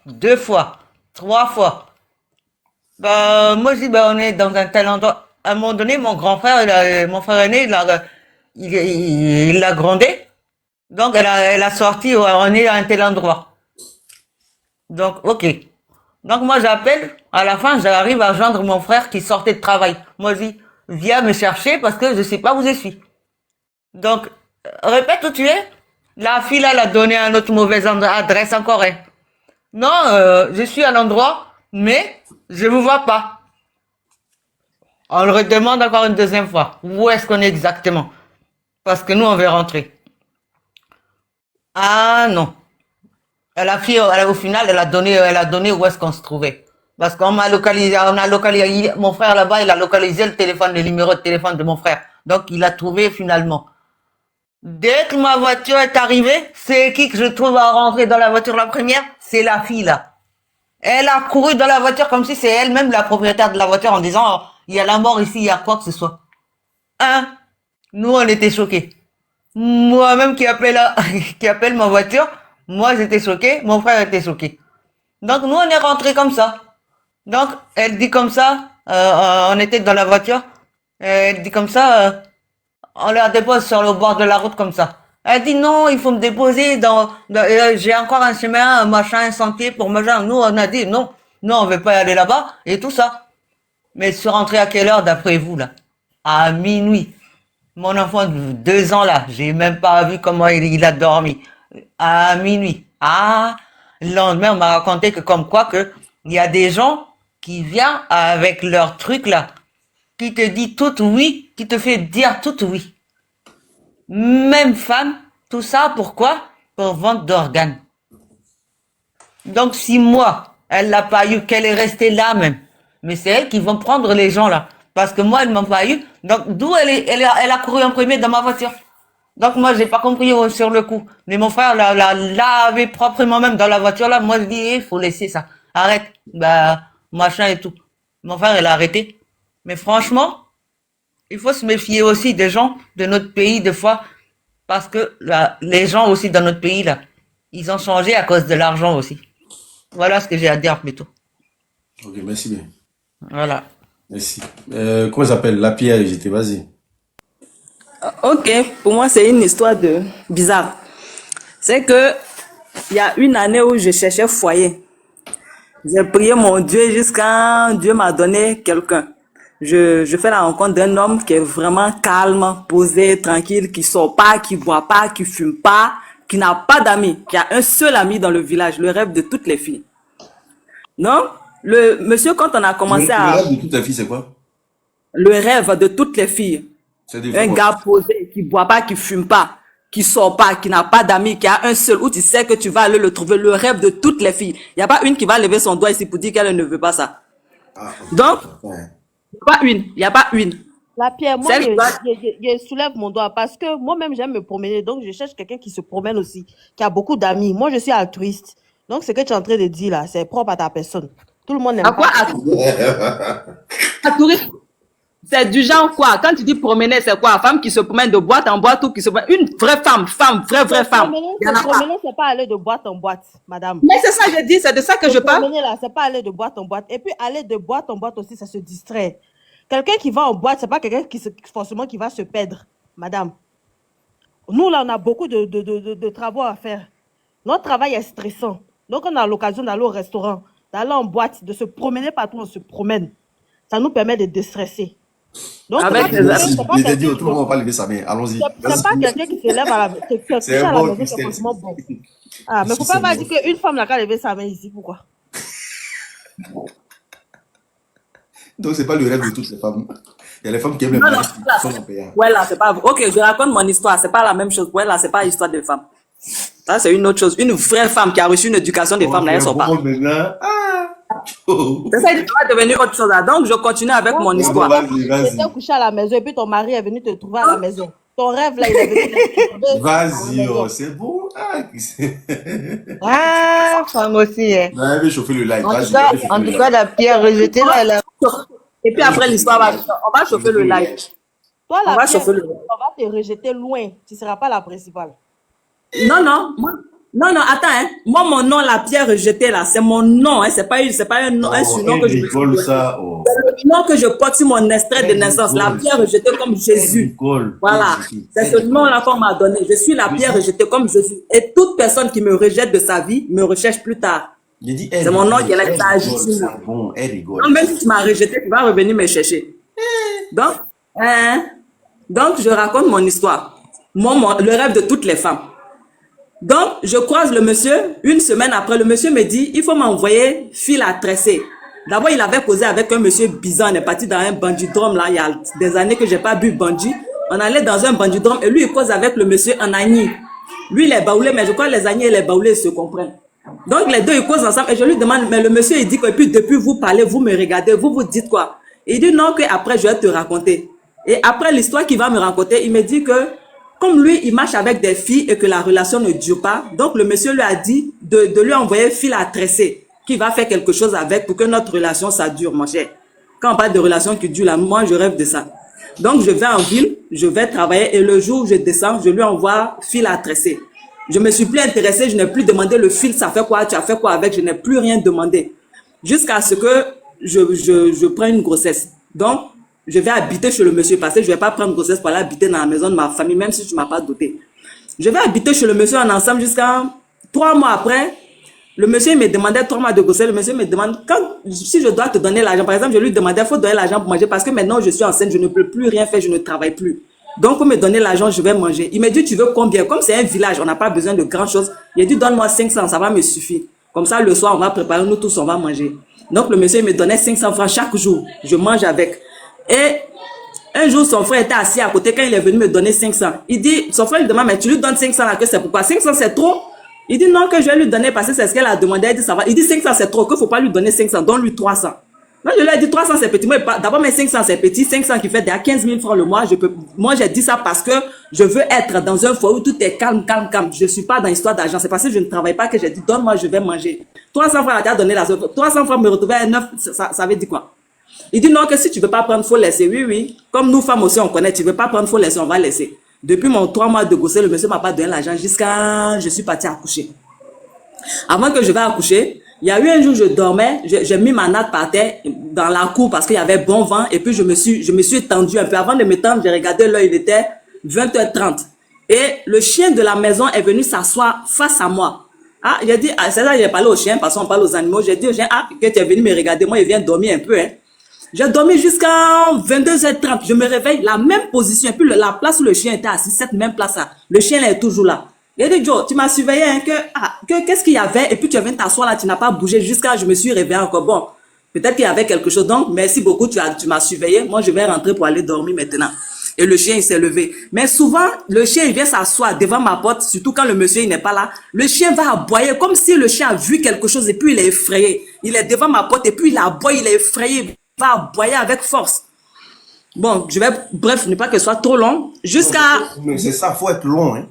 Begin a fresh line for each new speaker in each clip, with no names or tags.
2 fois, 3 fois. Bah, moi, je dis, bah, on est dans un tel endroit. À un moment donné, mon grand frère, mon frère aîné, il l'a grondé. Donc, elle a sorti, ouais, on est à un tel endroit. Donc, ok. Donc, moi, j'appelle. À la fin, j'arrive à joindre mon frère qui sortait de travail. Moi, je dis, viens me chercher parce que je sais pas où je suis. Donc, répète où tu es. La fille, là, elle a donné un autre mauvaise adresse encore, hein. Non, je suis à l'endroit, mais je vous vois pas. On le redemande encore une deuxième fois. Où est-ce qu'on est exactement? Parce que nous, on veut rentrer. Ah non. La fille, au final, elle a donné où est-ce qu'on se trouvait. Parce qu'on m'a localisé, on a localisé, mon frère là-bas, il a localisé le téléphone, le numéro de téléphone de mon frère. Donc, il a trouvé finalement. Dès que ma voiture est arrivée, c'est qui que je trouve à rentrer dans la voiture la première? C'est la fille là. Elle a couru dans la voiture comme si c'est elle-même la propriétaire de la voiture en disant, oh, il y a la mort ici, il y a quoi que ce soit. Hein? Nous, on était choqués. Moi-même qui appelle, qui appelle ma voiture, moi j'étais choqué, mon frère était choqué. Donc nous, on est rentrés comme ça. Donc, elle dit comme ça, on était dans la voiture, elle dit comme ça, on la dépose sur le bord de la route comme ça. Elle dit non, il faut me déposer j'ai encore un chemin, un machin, un sentier pour me joindre. Nous, on a dit non, non, on veut pas y aller là-bas et tout ça. Mais je suis rentré à quelle heure d'après vous là? À minuit. Mon enfant de 2 ans là, j'ai même pas vu comment il a dormi. À minuit. Ah, le lendemain, on m'a raconté que comme quoi que il y a des gens qui viennent avec leur truc là, qui te dit tout oui, qui te fait dire tout oui. Même femme, tout ça pourquoi? Pour vente d'organes. Donc si moi, elle l'a pas eu, qu'elle est restée là même, mais c'est elle qui va prendre les gens là. Parce que moi, elle m'a pas eu. Donc d'où elle a couru en premier dans ma voiture. Donc moi, j'ai pas compris sur le coup. Mais mon frère l'a lavé proprement même dans la voiture là. Moi, je dis, il faut laisser ça. Arrête. Bah, machin et tout. Mon frère, il a arrêté. Mais franchement, il faut se méfier aussi des gens de notre pays des fois. Parce que là, les gens aussi dans notre pays là, ils ont changé à cause de l'argent aussi. Voilà ce que j'ai à dire plutôt.
Ok, merci bien.
Voilà.
Merci. Comment ça s'appelle? La pierre, j'étais, vas-y.
Ok, pour moi, c'est une histoire de bizarre. C'est que il y a une année où je cherchais foyer. J'ai prié mon Dieu jusqu'à Dieu m'a donné quelqu'un. Je fais la rencontre d'un homme qui est vraiment calme, posé, tranquille, qui sort pas, qui boit pas, qui fume pas, qui n'a pas d'amis, qui a un seul ami dans le village, le rêve de toutes les filles. Non? Le monsieur, quand on a commencé
Le
à...
rêve de toute la fille, c'est quoi?
Le rêve de toutes les filles.
C'est de faire
Un
quoi?
gars posé, qui boit pas, qui fume pas, qui sort pas, qui n'a pas d'amis, qui a un seul, où tu sais que tu vas aller le trouver, le rêve de toutes les filles. Il n'y a pas une qui va lever son doigt ici pour dire qu'elle ne veut pas ça.
Ah,
Donc,
ouais.
il n'y a pas une.
La pierre, moi,
Celle qui va...
je soulève mon doigt parce que moi-même, j'aime me promener. Donc, je cherche quelqu'un qui se promène aussi, qui a beaucoup d'amis. Moi, je suis altruiste. Donc, ce que tu es en train de dire là, c'est propre à ta personne. Tout le monde
À
n'aime
quoi
pas.
à tourisme? C'est du genre quoi? Quand tu dis promener, c'est quoi? Femme qui se promène de boîte en boîte ou qui se promène... Une vraie femme, vraie femme. Il y en a
Se
pas.
promener, c'est pas aller de boîte en boîte, madame.
Mais c'est ça que je dis, c'est de ça que
Se
je parle.
promener là, c'est pas aller de boîte en boîte. Et puis, aller de boîte en boîte aussi, ça se distrait. Quelqu'un qui va en boîte, c'est pas quelqu'un forcément qui va se perdre, madame. Nous, là, on a beaucoup de travaux à faire. Notre travail est stressant. Donc, on a l'occasion d'aller au restaurant, d'aller en boîte, de se promener partout, on se promène. Ça nous permet de déstresser. Donc,
Avec les amis.
Merci.
c'est pas
Il était dit,
quelqu'un
tout le monde va pas lever sa main. Allons-y.
c'est pas quelqu'un qui se lève à la qui est
C'est
couché
un
à la
bon
maison, c'est
Christelle.
forcément bon. Ah, mais
Si,
faut
c'est
pas
bon.
dire qu'une femme n'a qu'à lever sa main ici. Pourquoi?
Donc, c'est pas le rêve de toutes les femmes. Il y a les femmes qui aiment les
Non, non,
mariages qui
là,
sont en payant.
ouais, là, c'est pas... Ok, je raconte mon histoire, c'est pas la même chose. Ouais, là, c'est pas histoire de femme. Ça, c'est une autre chose. Une vraie femme qui a reçu une éducation des femmes, là, elles sont pas.
Bon, maintenant. Ah! Oh.
C'est ça, il va devenir autre chose, là. Donc, je continue avec mon
Bon,
histoire.
vas-y,
Tu étais
vas-y.
couché à la maison et puis ton mari est venu te trouver à la maison. Ton rêve, là, il est venu te trouver à la
Vas-y, oh,
maison.
c'est bon. Ah,
Ah, femme aussi, hein.
je vais chauffer le live.
En tout
Vas-y,
cas,
je vais chauffer
en
le
tout
live.
cas, la pierre rejetée, là, elle a...
Et puis
Je vais
après,
chauffer le
l'histoire
live.
on va
Je vais
chauffer le
chauffer le
live.
live.
Toi,
On
la
va
pierre,
chauffer le live.
on va te rejeter loin. Tu ne seras pas la principale.
Non, non. Non, non, attends, hein. Moi, mon nom, la pierre rejetée, là, c'est mon nom, hein. C'est pas un, nom, un
Oh,
surnom
elle
que je me suis
rigole
donné.
ça. Oh.
C'est le nom que je porte sur mon extrait de
Elle
naissance. La
rigole.
pierre rejetée comme
Elle
Jésus.
rigole.
Voilà.
Jésus.
C'est ce nom-là qu'on m'a donné. Je suis la pierre rejetée comme Jésus. Et toute personne qui me rejette de sa vie me recherche plus tard.
J'ai dit,
C'est mon nom qui est là,
elle
ça agit
rigole.
sur moi.
C'est bon, elle rigole.
Non, même si tu m'as rejeté, tu vas revenir me chercher. Donc, hein, donc je raconte mon histoire. Le rêve de toutes les femmes. Donc, je croise le monsieur, une semaine après, le monsieur me dit, il faut m'envoyer fil à tresser. D'abord, il avait causé avec un monsieur bizarre, on est parti dans un bandit-drum, là, il y a des années que j'ai pas bu bandit. On allait dans un bandit-drum et lui, il cause avec le monsieur en agni. Lui, il est baoulé, mais je crois que les agnis et les baoulés se comprennent. Donc, les deux, ils causent ensemble et je lui demande, mais le monsieur, il dit que puis depuis vous parlez, vous me regardez, vous dites quoi? Il dit non, que après je vais te raconter. Et après l'histoire qu'il va me raconter, il me dit que, comme lui, il marche avec des filles et que la relation ne dure pas, donc le monsieur lui a dit de lui envoyer fil à tresser, qui va faire quelque chose avec pour que notre relation, ça dure, mon cher. Quand on parle de relation qui dure, là, moi, je rêve de ça. Donc, je vais en ville, je vais travailler et le jour où je descends, je lui envoie fil à tresser. Je me suis plus intéressée, je n'ai plus demandé le fil, ça fait quoi, tu as fait quoi avec, je n'ai plus rien demandé. Jusqu'à ce que je prenne une grossesse. Donc, je vais habiter chez le monsieur parce que je ne vais pas prendre grossesse pour aller habiter dans la maison de ma famille, même si tu ne m'as pas doté. Je vais habiter chez le monsieur en ensemble jusqu'à 3 mois après. Le monsieur me demandait 3 mois de grossesse. Le monsieur me demande si je dois te donner l'argent. Par exemple, je lui demandais, il faut donner l'argent pour manger parce que maintenant je suis enceinte, je ne peux plus rien faire, je ne travaille plus. Donc, pour me donner l'argent, je vais manger. Il me dit, tu veux combien? Comme c'est un village, on n'a pas besoin de grand chose. Il a dit, donne-moi 500, ça va me suffire. Comme ça, le soir, on va préparer, nous tous, on va manger. Donc, le monsieur me donnait 500 francs chaque jour. Je mange avec. Et un jour, son frère était assis à côté quand il est venu me donner 500. Il dit, son frère lui demande, mais tu lui donnes 500 là, que c'est pourquoi? 500 c'est trop? Il dit non, que je vais lui donner parce que c'est ce qu'elle a demandé. Elle dit ça va. Il dit 500 c'est trop, qu'il ne faut pas lui donner 500, donne-lui 300. Moi, je lui ai dit 300 c'est petit. D'abord, mes 500 c'est petit. 500 qui fait déjà 15 000 francs le mois. Moi, j'ai dit ça parce que je veux être dans un foyer où tout est calme, calme, calme. Je ne suis pas dans l'histoire d'argent. C'est parce que je ne travaille pas que j'ai dit, donne-moi, je vais manger. 300 francs, elle a donné la 300 francs me retrouver à 9, ça veut dire quoi? Il dit non, que si tu ne veux pas prendre, il faut laisser. Oui, oui. Comme nous, femmes aussi, on connaît. Tu ne veux pas prendre, il faut laisser, on va laisser. Depuis mon 3 mois de grossesse, le monsieur ne m'a pas donné l'argent jusqu'à je suis partie accoucher. Avant que je vais accoucher, il y a eu un jour, je dormais, j'ai mis ma natte par terre dans la cour parce qu'il y avait bon vent et puis je me suis étendue un peu. Avant de m'étendre, j'ai regardé l'heure, il était 20h30. Et le chien de la maison est venu s'asseoir face à moi. Ah, j'ai dit, c'est ça, j'ai parlé au chien parce qu'on parle aux animaux. J'ai dit au chien, ah, que tu es venu me regarder, moi, il vient dormir un peu, hein. J'ai dormi jusqu'à 22h30. Je me réveille, la même position. Et puis la place où le chien était assis, cette même place-là, le chien là est toujours là. Il a dit, Joe, tu m'as surveillé, hein, qu'est-ce qu'il y avait? Et puis tu viens t'asseoir là, tu n'as pas bougé jusqu'à je me suis réveillé encore. Bon, peut-être qu'il y avait quelque chose. Donc, merci beaucoup, tu m'as surveillé. Moi, je vais rentrer pour aller dormir maintenant. Et le chien, il s'est levé. Mais souvent, le chien, il vient s'asseoir devant ma porte, surtout quand le monsieur, il n'est pas là. Le chien va aboyer comme si le chien a vu quelque chose et puis il est effrayé. Il est devant ma porte et puis il aboie, il est effrayé. Il va aboyer avec force. Bon, bref, ne pas que ce soit trop long. Jusqu'à...
Mais c'est ça, faut être long, hein.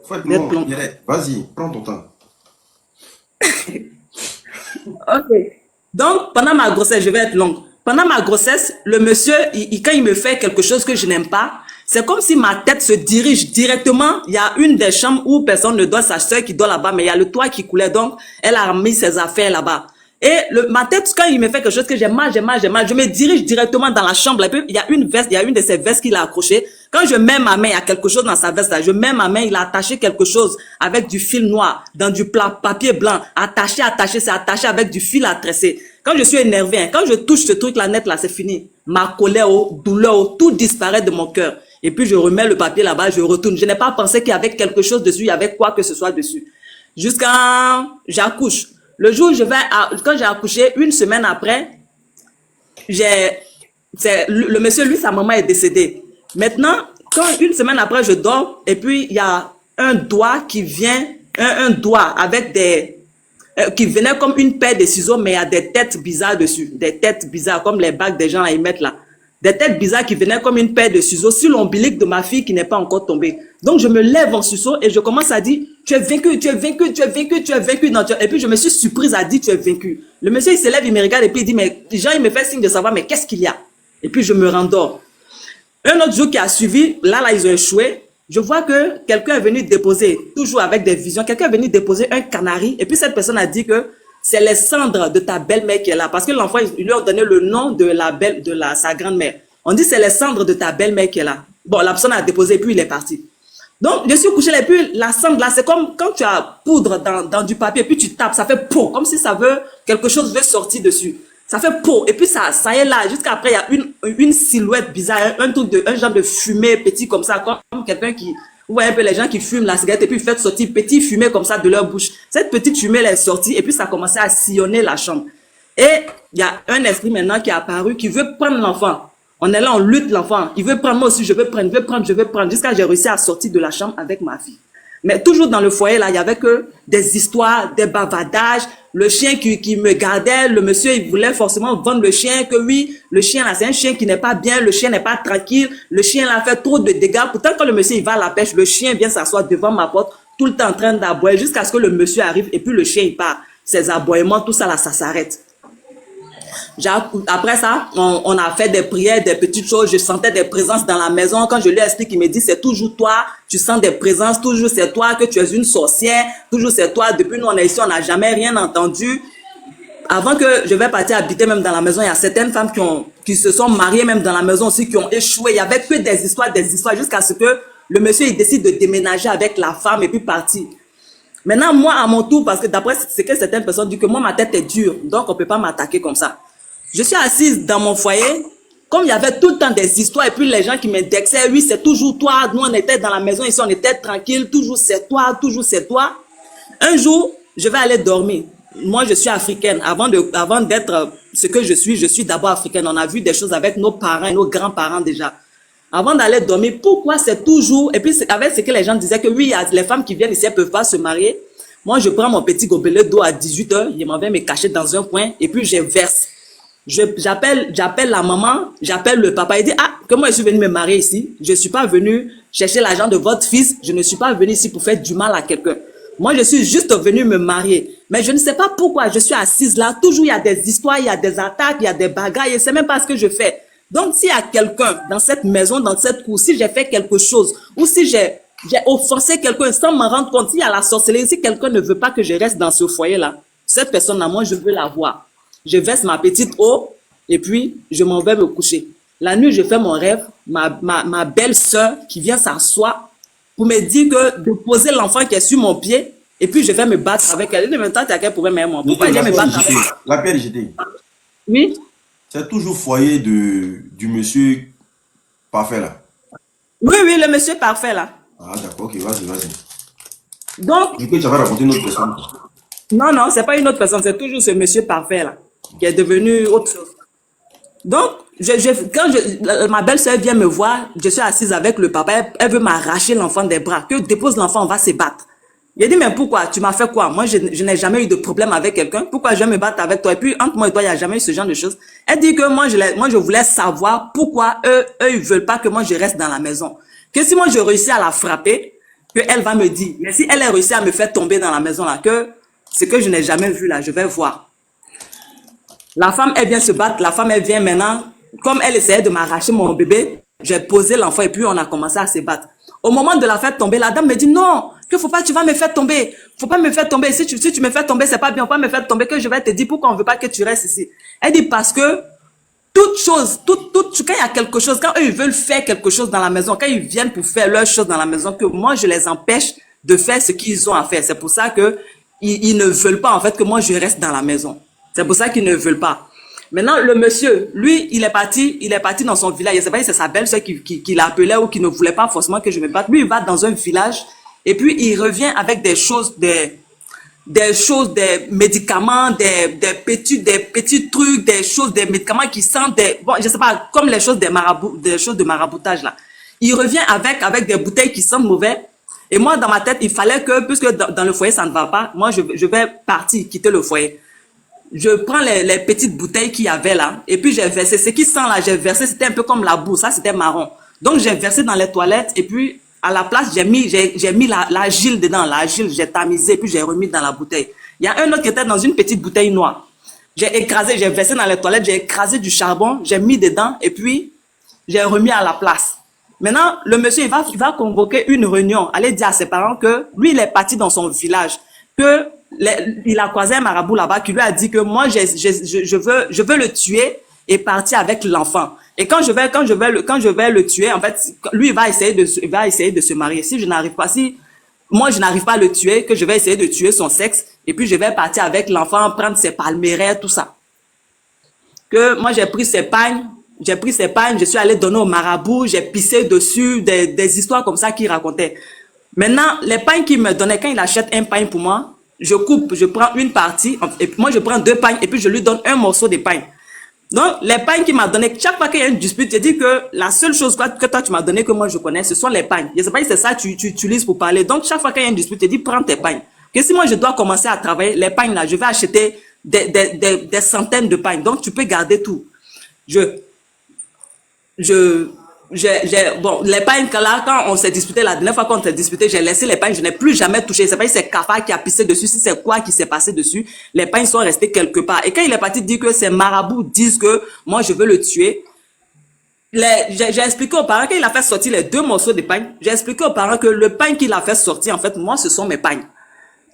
Faut être long. Vas-y, prends ton temps.
Ok. Donc, pendant ma grossesse, je vais être longue. Pendant ma grossesse, le monsieur, quand il me fait quelque chose que je n'aime pas, c'est comme si ma tête se dirige directement. Il y a une des chambres où personne ne dort, sa soeur qui dort là-bas, mais il y a le toit qui coulait, donc elle a mis ses affaires là-bas. Et ma tête, quand il me fait quelque chose que j'ai mal, je me dirige directement dans la chambre. Et puis, il y a une veste, il y a une de ces vestes qu'il a accrochée. Quand je mets ma main, il y a quelque chose dans sa veste là. Je mets ma main, il a attaché quelque chose avec du fil noir, dans du papier blanc. Attaché, c'est attaché avec du fil à tresser. Quand je suis énervé, hein, quand je touche ce truc là net là, c'est fini. Ma colère, douleur, tout disparaît de mon cœur. Et puis, je remets le papier là-bas, je retourne. Je n'ai pas pensé qu'il y avait quelque chose dessus, il y avait quoi que ce soit dessus. Jusqu'à, j'accouche. Le jour où quand j'ai accouché, une semaine après, le monsieur, lui, sa maman est décédée. Maintenant, une semaine après, je dors, et puis il y a un doigt qui vient, un doigt avec qui venait comme une paire de ciseaux, mais il y a des têtes bizarres dessus. Des têtes bizarres, comme les bagues des gens à y mettre là. Des têtes bizarres qui venaient comme une paire de ciseaux sur l'ombilic de ma fille qui n'est pas encore tombée. Donc, je me lève en sursaut et je commence à dire, tu es vaincu, tu es vaincu, tu es vaincu, tu es vaincu. Et puis, je me suis surprise à dire, tu es vaincu. Le monsieur, il se lève, il me regarde et puis il dit, mais Jean, il me fait signe de savoir, mais qu'est-ce qu'il y a? Et puis, je me rendors. Un autre jour qui a suivi, là, ils ont échoué. je vois que quelqu'un est venu déposer, toujours avec des visions, quelqu'un est venu déposer un canari, et puis cette personne a dit que c'est les cendres de ta belle-mère qui est là, parce que l'enfant, ils lui ont donné le nom de sa grande-mère. On dit c'est les cendres de ta belle-mère qui est là. Bon, la personne a déposé, puis il est parti. Donc, je suis couché là, et puis la cendre là, c'est comme quand tu as poudre dans du papier, puis tu tapes, ça fait pot, comme si ça veut, quelque chose veut sortir dessus. Ça fait pot, et puis ça est là, jusqu'à après, il y a une silhouette bizarre, un genre de fumée petit comme ça, comme quelqu'un qui, vous voyez un peu les gens qui fument la cigarette, et puis ils font sortir petit fumée comme ça de leur bouche. Cette petite fumée, elle est sortie, et puis ça a commencé à sillonner la chambre. Et il y a un esprit maintenant qui est apparu, qui veut prendre l'enfant. On est là, on lutte l'enfant. Il veut prendre, moi aussi, je veux prendre, je veux prendre, jusqu'à j'ai réussi à sortir de la chambre avec ma fille. Mais toujours dans le foyer, là, il y avait que des histoires, des bavardages, le chien qui me gardait, le monsieur, il voulait forcément vendre le chien, que oui, le chien, là, c'est un chien qui n'est pas bien, le chien n'est pas tranquille, le chien, là, fait trop de dégâts. Pourtant, quand le monsieur, il va à la pêche, le chien vient s'asseoir devant ma porte, tout le temps en train d'aboyer, jusqu'à ce que le monsieur arrive, et puis le chien, il part. Ses aboiements, tout ça, là, ça s'arrête. Après ça, on a fait des prières, des petites choses. Je sentais des présences dans la maison. Quand je lui explique, il me dit, c'est toujours toi. Tu sens des présences. Toujours c'est toi, que tu es une sorcière. Toujours c'est toi. Depuis nous, on est ici, on n'a jamais rien entendu. Avant que je vais partir habiter même dans la maison, il y a certaines femmes qui se sont mariées même dans la maison aussi, qui ont échoué. Il y avait que des histoires, jusqu'à ce que le monsieur, il décide de déménager avec la femme et puis partir. Maintenant, moi, à mon tour, parce que d'après ce que certaines personnes disent, que moi, ma tête est dure. Donc, on peut pas m'attaquer comme ça. Je suis assise dans mon foyer, comme il y avait tout le temps des histoires, et puis les gens qui m'indexaient, oui, c'est toujours toi, nous on était dans la maison ici, on était tranquille, toujours c'est toi, toujours c'est toi. Un jour, je vais aller dormir. Moi, je suis africaine. Avant d'être ce que je suis d'abord africaine. On a vu des choses avec nos parents et nos grands-parents déjà. Avant d'aller dormir, pourquoi c'est toujours, et puis avec ce que les gens disaient que oui, il y a les femmes qui viennent ici, elles peuvent pas se marier. Moi, je prends mon petit gobelet d'eau à 18h, je m'en vais me cacher dans un coin, et puis je verse. J'appelle la maman, j'appelle le papa, il dit, ah, que moi je suis venu me marier ici, je suis pas venu chercher l'argent de votre fils, je ne suis pas venu ici pour faire du mal à quelqu'un. Moi je suis juste venu me marier. Mais je ne sais pas pourquoi je suis assise là, toujours il y a des histoires, il y a des attaques, il y a des bagarres, je sais même pas ce que je fais. Donc s'il y a quelqu'un dans cette maison, dans cette cour, si j'ai fait quelque chose, ou si j'ai offensé quelqu'un sans m'en rendre compte, s'il y a la sorcellerie, si quelqu'un ne veut pas que je reste dans ce foyer là, cette personne là, moi je veux la voir. Je verse ma petite eau et puis je m'en vais me coucher. La nuit, je fais mon rêve, ma belle-sœur qui vient s'asseoir pour me dire que de poser l'enfant qui est sur mon pied et puis je vais me battre avec elle. En même temps, tu as quel problème avec moi? Pourquoi je vais me battre avec elle?
La pierre est jetée.
Oui?
C'est toujours foyer du monsieur parfait là.
Oui, le monsieur parfait là.
Ah d'accord, ok, vas-y.
Donc,
Du coup, tu vas raconter une autre personne.
non, c'est pas une autre personne, c'est toujours ce monsieur parfait là, qui est devenu autre chose. Donc, quand ma belle-sœur vient me voir, je suis assise avec le papa, elle veut m'arracher l'enfant des bras, que dépose l'enfant, on va se battre. Il a dit, mais pourquoi? Tu m'as fait quoi? Moi, je n'ai jamais eu de problème avec quelqu'un. Pourquoi je vais me battre avec toi? Et puis, entre moi et toi, il n'y a jamais eu ce genre de choses. Elle dit que moi, je voulais savoir pourquoi eux, ils veulent pas que moi, je reste dans la maison. Que si moi, je réussis à la frapper, que elle va me dire. Mais si elle a réussi à me faire tomber dans la maison là, que ce que je n'ai jamais vu là, je vais voir. La femme, elle vient se battre. La femme, elle vient maintenant. Comme elle essayait de m'arracher mon bébé, j'ai posé l'enfant et puis on a commencé à se battre. Au moment de la faire tomber, la dame me dit non, que faut pas, tu vas me faire tomber. Faut pas me faire tomber. Si tu me fais tomber, c'est pas bien. Faut pas me faire tomber, que je vais te dire pourquoi on veut pas que tu restes ici. Elle dit parce que toute chose, quand il y a quelque chose, quand eux ils veulent faire quelque chose dans la maison, quand ils viennent pour faire leur chose dans la maison, que moi je les empêche de faire ce qu'ils ont à faire. C'est pour ça que ils ne veulent pas en fait que moi je reste dans la maison. C'est pour ça qu'ils ne veulent pas. Maintenant, le monsieur, lui, il est parti dans son village. Je ne sais pas si c'est sa belle-sœur qui l'appelait ou qui ne voulait pas forcément que je me batte. Lui, il va dans un village et puis il revient avec des choses, des médicaments, des petits trucs, des médicaments qui sentent bon, je sais pas, comme les choses des choses de maraboutage là. Il revient avec des bouteilles qui sentent mauvais. Et moi, dans ma tête, il fallait que, puisque dans le foyer, ça ne va pas, moi, je vais partir, quitter le foyer. Je prends les petites bouteilles qu'il y avait là, et puis j'ai versé. Ce qui sent là, j'ai versé, c'était un peu comme la boue, ça c'était marron. Donc j'ai versé dans les toilettes, et puis à la place, j'ai mis la gile dedans, j'ai tamisé, et puis j'ai remis dans la bouteille. Il y a un autre qui était dans une petite bouteille noire. J'ai versé dans les toilettes, j'ai écrasé du charbon, j'ai mis dedans, et puis j'ai remis à la place. Maintenant, le monsieur, il va convoquer une réunion, aller dire à ses parents que lui, il est parti dans son village, que il a croisé un marabout là-bas qui lui a dit que moi, je veux le tuer et partir avec l'enfant. Et quand je vais le tuer, en fait, lui, il va essayer de se marier. Si moi, je n'arrive pas à le tuer, que je vais essayer de tuer son sexe, et puis je vais partir avec l'enfant, prendre ses palméraires, tout ça. Que moi, j'ai pris ses pagnes, je suis allé donner au marabout, j'ai pissé dessus, des histoires comme ça qu'il racontait. Maintenant, les pagnes qu'il me donnait, quand il achète un pagne pour moi, je coupe, je prends une partie, et puis moi, je prends 2 pagnes, et puis je lui donne un morceau de pagne. Donc, les pagnes qu'il m'a donné, chaque fois qu'il y a une dispute, j'ai dit que la seule chose que toi, tu m'as donné, que moi, je connais, ce sont les pagnes. Je sais pas si c'est ça que tu utilises pour parler. Donc, chaque fois qu'il y a une dispute, j'ai dit, prends tes pagnes. Que si moi, je dois commencer à travailler, les pagnes là, je vais acheter des centaines de pagnes. Donc, tu peux garder tout. Bon, les pagnes, là, quand on s'est disputé, la dernière fois qu'on s'est disputé, j'ai laissé les pagnes, je n'ai plus jamais touché. C'est pas si c'est Kafa qui a pissé dessus, si c'est quoi qui s'est passé dessus. Les pagnes sont restées quelque part. Et quand il est parti dire que ces marabouts disent que moi, je veux le tuer, j'ai expliqué aux parents, quand il a fait sortir les 2 morceaux de pagne, j'ai expliqué aux parents que le pagne qu'il a fait sortir, en fait, moi, ce sont mes pagnes.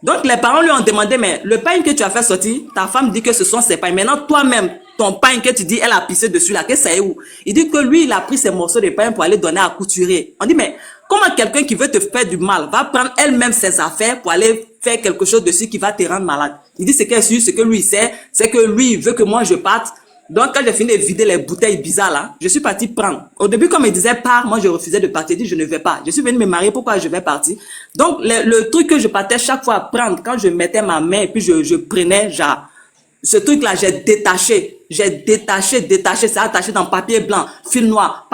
Donc, les parents lui ont demandé, mais le pagne que tu as fait sortir, ta femme dit que ce sont ses pagnes. Maintenant, toi-même, ton pagne que tu dis, elle a pissé dessus là, que ça est où? Il dit que lui, il a pris ses morceaux de pagne pour aller donner à couturier. On dit, mais comment quelqu'un qui veut te faire du mal va prendre elle-même ses affaires pour aller faire quelque chose dessus qui va te rendre malade? Il dit, c'est que lui, sait, c'est que lui, il veut que moi, je parte. Donc, quand j'ai fini de vider les bouteilles bizarres là, je suis parti prendre. Au début, comme il disait pars, moi, je refusais de partir. Il dit, je ne vais pas. Je suis venu me marier, pourquoi je vais partir? Donc, le truc que je partais chaque fois à prendre, quand je mettais ma main et puis je prenais, genre, ce truc-là, j'ai détaché, c'est attaché dans papier blanc, fil noir,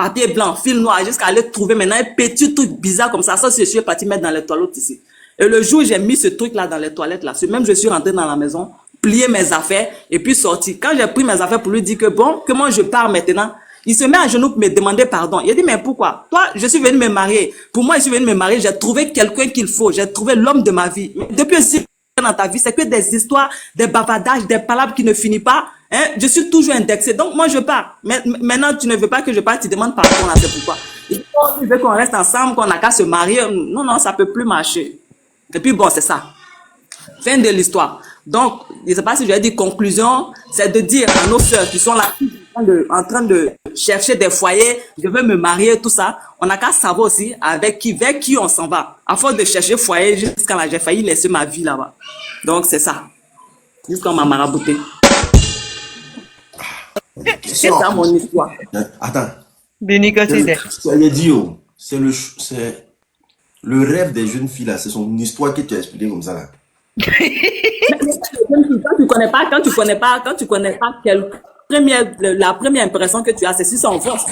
jusqu'à aller trouver maintenant un petit truc bizarre comme ça. Ça, je suis parti mettre dans les toilettes ici. Et le jour où j'ai mis ce truc-là dans les toilettes là, même je suis rentré dans la maison, plier mes affaires et puis sortir. Quand j'ai pris mes affaires pour lui dire que bon, que moi je pars maintenant, il se met à genoux pour me demander pardon. Il a dit, mais pourquoi? Toi, je suis venu me marier. Pour moi, je suis venu me marier, j'ai trouvé quelqu'un qu'il faut, j'ai trouvé l'homme de ma vie. Mais depuis aussi dans ta vie, c'est que des histoires, des bavardages, des palabres qui ne finissent pas. Hein? Je suis toujours indexé. Donc, moi, je pars. Mais maintenant, tu ne veux pas que je parte, tu demandes pardon, là, c'est pourquoi. Il veut qu'on reste ensemble, qu'on n'a qu'à se marier. Non, ça peut plus marcher. Et puis, bon, c'est ça. Fin de l'histoire. Donc, je ne sais pas si je vais dire conclusion, c'est de dire à nos sœurs qui sont là, en train de chercher des foyers, je veux me marier, tout ça, on n'a qu'à savoir aussi vers qui on s'en va. À force de chercher foyer, jusqu'à là, j'ai failli laisser ma vie là-bas. Donc, c'est ça. Jusqu'à on m'a marabouté. C'est ça mon histoire.
Attends.
Bénicotide.
C'est le rêve des jeunes filles là. C'est son histoire que tu as expliqué comme ça là.
Quand tu connais pas la première impression que tu as, c'est si ça en force.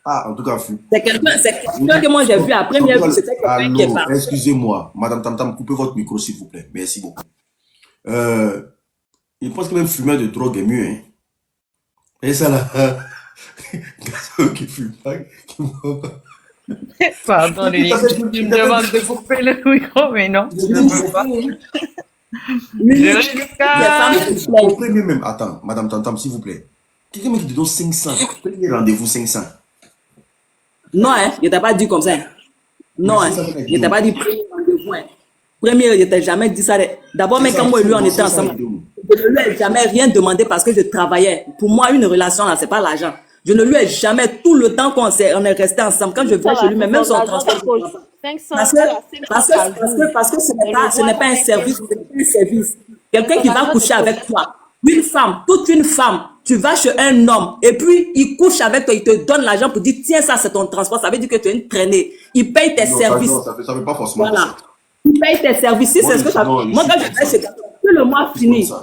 Ah, en tout cas,
c'est quelqu'un que moi j'ai vu à première vue, c'était quelqu'un qui est parti.
Excusez-moi, Madame Tam, coupez votre micro s'il vous plaît. Merci beaucoup. Je pense que même fumer de drogue est mieux. Hein. Et ça là, qui fume pas, qui boit pas.
Pardon, tu me demandes de couper le micro, mais non, je ne peux pas.
Au premier même, attends, Madame Tantam, s'il vous plaît. Quelqu'un qui te donne 500, premier rendez-vous 500.
Non, hein, il t'a pas dit comme ça. Non, hein, il t'a pas dit premier rendez-vous. Hein. Premier, il t'a jamais dit ça. D'abord, même quand moi et lui, on était ensemble, je ne lui ai jamais rien demandé parce que je travaillais. Pour moi, une relation, là, c'est pas l'argent. Je ne lui ai jamais, tout le temps qu'on on est resté ensemble, quand je vais chez lui, même son transport. Parce que ce n'est pas un service, c'est un service. Quelqu'un qui va coucher avec toi, toute une femme, tu vas chez un homme, et puis il couche avec toi, il te donne l'argent pour dire, tiens, ça c'est ton transport, ça veut dire que tu es une traînée. Il paye tes services.
Non, ça veut pas forcément.
Voilà. Il paye tes services. Si c'est ce que ça fait. Moi, quand je vais chez le mois fini, tu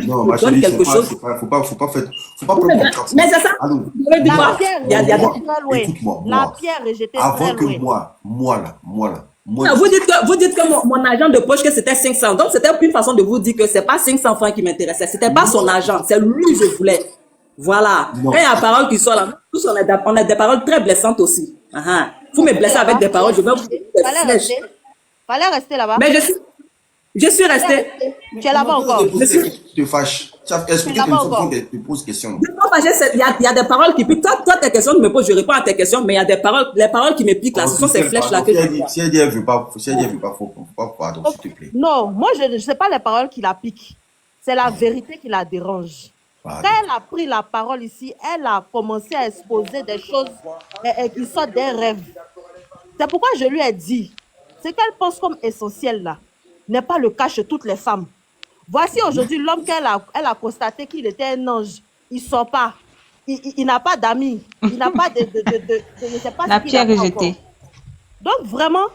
me donnes quelque chose.
Faut pas prendre
mais c'est ça.
La pierre est jetée
avant que moi là.
Vous dites que mon agent de poche, que c'était 500. Donc, c'était une façon de vous dire que c'est pas 500 francs qui m'intéressait. C'était pas son agent. C'est lui que je voulais. Voilà. Quand il y a parole qui sort là, tous on a des paroles très blessantes aussi. Vous me blessez avec des paroles, je vais vous
Fallait rester là-bas.
Mais je suis restée.
Tu es là-bas encore.
tu te fâches. Tu as expliqué
là-bas
tes
encore.
enfants, tu te poses question.
Je suis pas fâchée, il y a des paroles qui piquent. Toi, tes questions, tu me poses, je réponds à tes questions, mais il y a des paroles, les paroles qui me piquent là, ce sont ces flèches là que je vois.
Si elle dit elle veut pas, faut pas, pardon, s'il te plaît.
Non, moi, je ne sais pas les paroles qui la piquent. C'est la vérité qui la dérange.
Pardon.
Quand elle a pris la parole ici, elle a commencé à exposer des choses qui sortent des rêves. C'est pourquoi je lui ai dit, ce qu'elle pense comme essentiel là, n'est pas le cas chez toutes les femmes. Voici aujourd'hui l'homme qu'elle elle a constaté qu'il était un ange. Il ne sort pas. Il n'a pas d'amis. Il n'a pas je ne sais pas
La
ce qu'il a
pierre
fait
rejetée.
encore. Donc vraiment,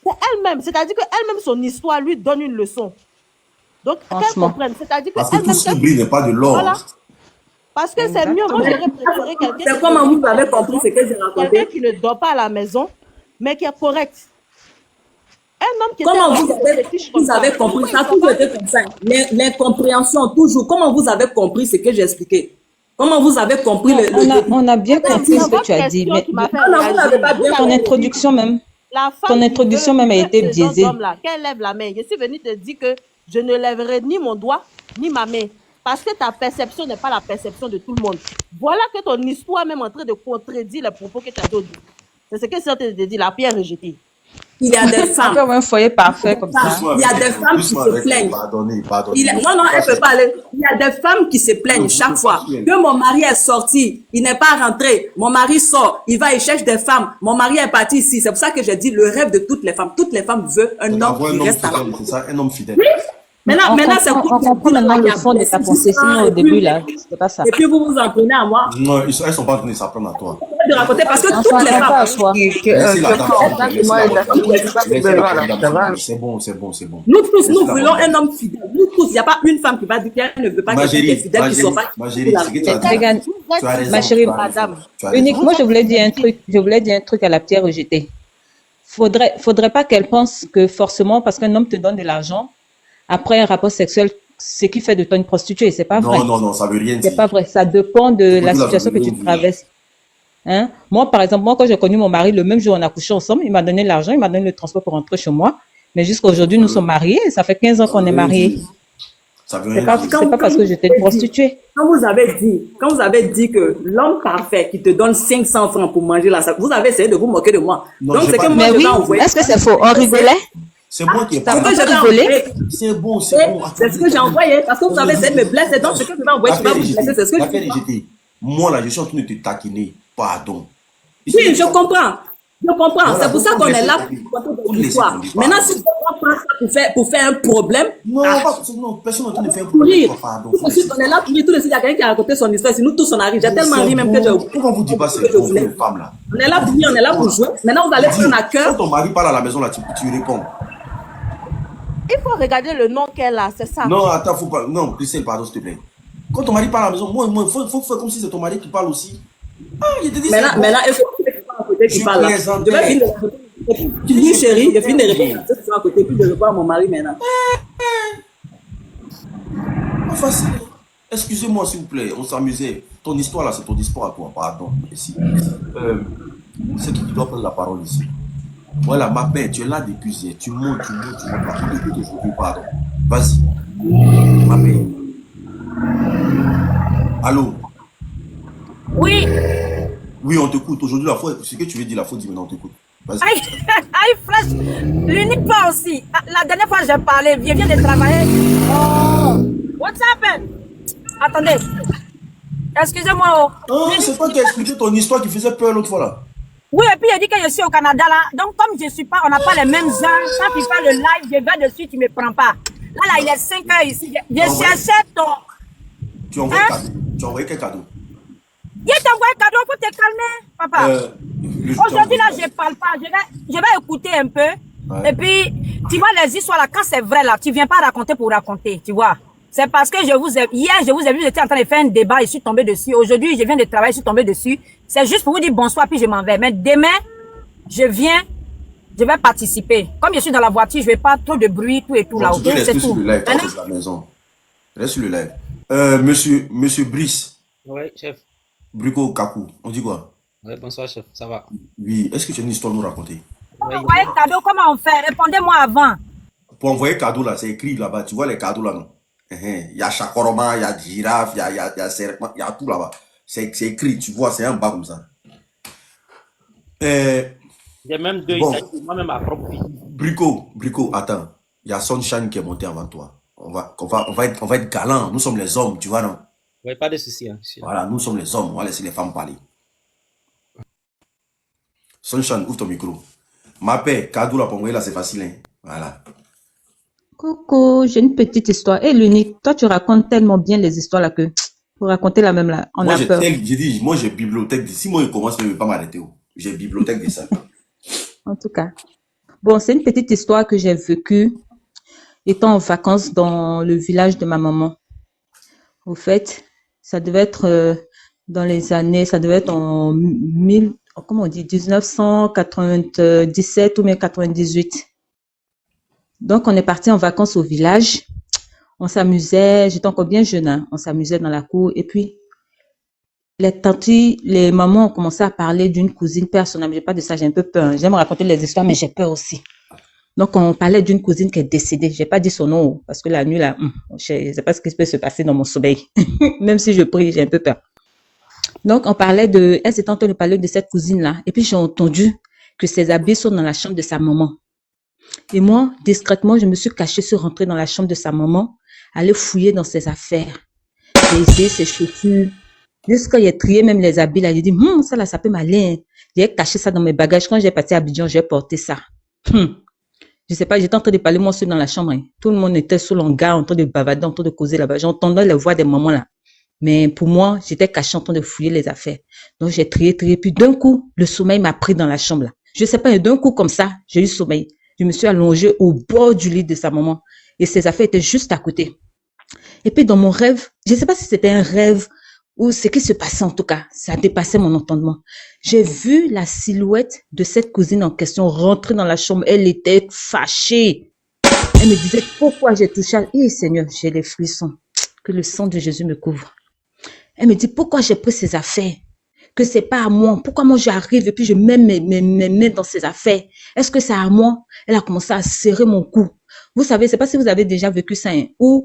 c'est elle-même. C'est-à-dire qu'elle-même, son histoire lui donne une leçon. Donc qu'elle
Franchement.
comprenne. C'est-à-dire
Parce que tout
qu'elle-même...
ce qui brille n'est pas de l'or.
Voilà. Parce que c'est mieux. Moi, j'aurais préféré quelqu'un...
C'est comment vous avez compris ce que j'ai raconté.
Quelqu'un qui ne dort pas à la maison, mais qui est correct. Un homme qui
Comment
était...
vous avez compris ça? A toujours été comme ça. L'incompréhension, toujours. Comment vous avez compris ce que j'ai expliqué? Comment vous avez compris
On a bien compris ce que tu as dit, mais ton introduction même,
La femme
ton introduction même a été biaisée.
Qu'elle lève la main. Je suis venue te dire que je ne lèverai ni mon doigt, ni ma main. Parce que ta perception n'est pas la perception de tout le monde. Voilà que ton histoire même en train de contredire les propos que tu as dit. C'est ce que c'est en train de dire, la pierre rejetée.
Il y a des femmes.
Comme un foyer parfait comme ça.
Il y a des femmes qui se plaignent.
Pardonnez.
Non, elle peut pas aller. Il y a des femmes qui se plaignent chaque fois que mon mari est sorti, il n'est pas rentré. Mon mari sort, il va, il cherche des femmes. Mon mari est parti ici. C'est pour ça que j'ai dit le rêve de toutes les femmes. Toutes les femmes veulent un homme qui reste à la maison.
C'est ça, un homme fidèle.
Maintenant, c'est
on comprend maintenant le fond de ta pensée. Sinon, au début, là, c'était pas ça.
Et puis, vous vous en prenez à moi.
Non, elles sont pas en train de s'apprendre à toi.
De raconter parce que toutes les
pas à
femmes.
soi.
C'est bon.
Nous tous, nous voulons un homme fidèle. Nous tous, il n'y a pas une femme qui va dire qu'elle ne veut pas quelqu'un qui est fidèle, qui soit pas.
Ma chérie, c'est que tu as
Regarde,
raison.
ma chérie,
madame.
uniquement, je voulais dire un truc à la pierre rejetée. Faudrait pas qu'elle pense que forcément, parce qu'un homme te donne de l'argent, après un rapport sexuel, ce qui fait de toi une prostituée, c'est pas vrai.
Non, ça veut rien dire.
C'est pas vrai. Ça dépend de la situation que tu traverses. Hein? Moi, par exemple, quand j'ai connu mon mari, le même jour, on a couché ensemble, il m'a donné l'argent, il m'a donné le transport pour rentrer chez moi. Mais jusqu'à aujourd'hui, nous sommes mariés. Ça fait 15 ans qu'on est mariés.
Ça veut
C'est
rien
pas,
dire.
c'est pas parce que j'étais une prostituée.
Quand vous avez dit que l'homme parfait qui te donne 500 francs pour manger là, vous avez essayé de vous moquer de moi.
Non,
Donc,
j'ai
c'est
pas
que
dit.
moi,
Mais
je
oui,
vais envoyer.
est-ce que c'est faux? On rigolait?
C'est moi qui ai
C'est
parlé.
ce que je vais
rigolé.
envoyer.
C'est bon.
C'est ce que j'ai envoyé parce que vous avez essayé de me blesser. Donc, ce que je vais envoyer, tu vas vous blesser. C'est ce que
L'affaire
je
est jetée. Moi, là, je suis en train de te taquiner. Pardon.
Oui, je comprends. C'est pour ça qu'on est là pour raconter des histoires. Maintenant, si tu prends ça pour faire un problème,
Non, personne n'est en train de faire un problème.
rire.
Pardon.
On est là pour rire. Tout le monde, il y a quelqu'un qui a raconté son histoire. Si nous tous on arrive, j'ai tellement ri même que
Pourquoi vous dites pas c'est pour les femmes là?
on est là pour rire, on est là pour jouer. Maintenant, vous allez prendre à
Quand
cœur.
ton mari parle à la maison là, tu réponds.
Il faut regarder le nom qu'elle a, c'est ça.
Non, attends, faut pas. Non, Christelle, pardon, s'il te plaît. Quand ton mari parle à la maison, moi, faut faire comme si c'est ton mari qui parle aussi. Ah, il te dit
Maintenant, il faut que tu parles à côté qui
Je
parle là.
plaisantais.
Je vais finir de répondre. Tu dis chérie, je finis de répondre. Je suis à côté, puis je réponds à mon mari maintenant.
Pas facile. Excusez-moi, s'il vous plaît, on s'amusait. Ton histoire là, c'est ton histoire à toi, pardon. Ici. C'est qui doit prendre la parole ici? Voilà, ma belle, tu es là depuis hier. Tu montes. Depuis aujourd'hui, pardon. Vas-y. Ma belle. Allô?
Oui,
Oui, on t'écoute. Aujourd'hui, ce que tu veux dire, la faute, dis maintenant, on t'écoute. Vas-y.
aïe, fraîche, l'unique pas aussi. Ah, la dernière fois, j'ai parlé, je viens de travailler. Oh, what's happened? Attendez. Excusez-moi. Oh.
Oh, c'est toi qui as expliqué ton histoire qui faisait peur l'autre fois là.
Oui, et puis il dit que je suis au Canada là. Donc, comme je suis pas, on n'a pas les mêmes heures. Quand tu fais le live, je vais dessus, tu me prends pas. Là, il est 5 heures ici. Je cherchais ton.
Tu as envoyé cadeau. Tu as envoyé quel cadeau?
Il t'a envoyé un cadeau pour te calmer, papa. Aujourd'hui, là, je parle pas. Je vais écouter un peu.
Ouais.
Et puis, tu vois, les histoires là, quand c'est vrai là, tu viens pas raconter pour raconter, tu vois. C'est parce que hier, je vous ai vu, j'étais en train de faire un débat, je suis tombé dessus. Aujourd'hui, je viens de travailler, je suis tombé dessus. C'est juste pour vous dire bonsoir, puis je m'en vais. Mais demain, je vais participer. Comme je suis dans la voiture, je vais pas trop de bruit, tout et tout là.
Tu peux
Ok, c'est
rester sur
tout.
le live, quand
Maintenant,
tu es à la maison. Reste sur le live. Monsieur Brice,
Oui, chef.
Brico Kakou, on dit quoi?
Oui, bonsoir, chef. Ça va?
Oui, est-ce que tu as une histoire à nous raconter?
pour envoyer cadeau, comment on fait? Répondez-moi avant.
Pour envoyer cadeau là, c'est écrit là-bas. Tu vois les cadeaux là, non? Il y a chakoroma, il y a girafe, il y a serpent, il y a tout là-bas. C'est écrit, tu vois, c'est un bas comme ça.
J'ai même deux
Bon,
ici, moi-même ma propre fille.
Brico, attends. Il y a Sunshine qui est monté avant toi. On va être galant. Nous sommes les hommes, tu vois, non?
Ouais, pas de souci, hein, monsieur.
Voilà, nous sommes les hommes. On va laisser les femmes parler. Sunshine, ouvre ton micro. Ma paix, Kadou la Pongoé, là, c'est facile, hein? Voilà.
Coucou, j'ai une petite histoire. Et l'unique, toi, tu racontes tellement bien les histoires là que pour raconter la même là, on
Moi,
a peur.
moi, j'ai bibliothèque. Si moi, il commence, je ne vais pas m'arrêter. J'ai bibliothèque de ça.
En tout cas. Bon, c'est une petite histoire que j'ai vécue étant en vacances dans le village de ma maman. Au fait, ça devait être dans les années, ça devait être en 1997 ou bien 98. Donc, on est parti en vacances au village. On s'amusait, j'étais encore bien jeune, hein. On s'amusait dans la cour. Et puis, les tantis, les mamans ont commencé à parler d'une cousine personnelle. J'ai pas de ça, j'ai un peu peur, hein. J'aime raconter les histoires, mais j'ai peur aussi. Donc, on parlait d'une cousine qui est décédée. J'ai pas dit son nom parce que la nuit, là, je sais pas ce qui peut se passer dans mon sommeil. Même si je prie, j'ai un peu peur. Donc, on parlait elle s'était en train de parler de cette cousine-là. Et puis, j'ai entendu que ses habits sont dans la chambre de sa maman. Et moi, discrètement, je me suis cachée sur rentrer dans la chambre de sa maman, aller fouiller dans ses affaires. J'ai essayé ses chaussures. Jusqu'à j'ai trié même les habits là, j'ai dit, ça là, ça peut m'aller. J'ai caché ça dans mes bagages. Quand j'ai parti à Abidjan, j'ai porté ça. Je sais pas, j'étais en train de parler moi seul dans la chambre, hein. Tout le monde était sous l'hangar, en train de bavader, en train de causer là-bas. J'entendais les voix des mamans là. Mais pour moi, j'étais cachée en train de fouiller les affaires. Donc j'ai trié. Puis d'un coup, le sommeil m'a pris dans la chambre là. Je sais pas, et d'un coup comme ça, j'ai eu sommeil. Je me suis allongée au bord du lit de sa maman. Et ses affaires étaient juste à côté. Et puis dans mon rêve, je sais pas si c'était un rêve ou ce qui se passait en tout cas, ça dépassait mon entendement. J'ai vu la silhouette de cette cousine en question rentrer dans la chambre. Elle était fâchée. Elle me disait pourquoi j'ai touché à... Seigneur, j'ai les frissons. Que le sang de Jésus me couvre. Elle me dit pourquoi j'ai pris ses affaires. Que c'est pas à moi. Pourquoi moi j'arrive et puis je mets mes mains dans ses affaires. Est-ce que c'est à moi? Elle a commencé à serrer mon cou. Vous savez, c'est pas si vous avez déjà vécu ça, hein, où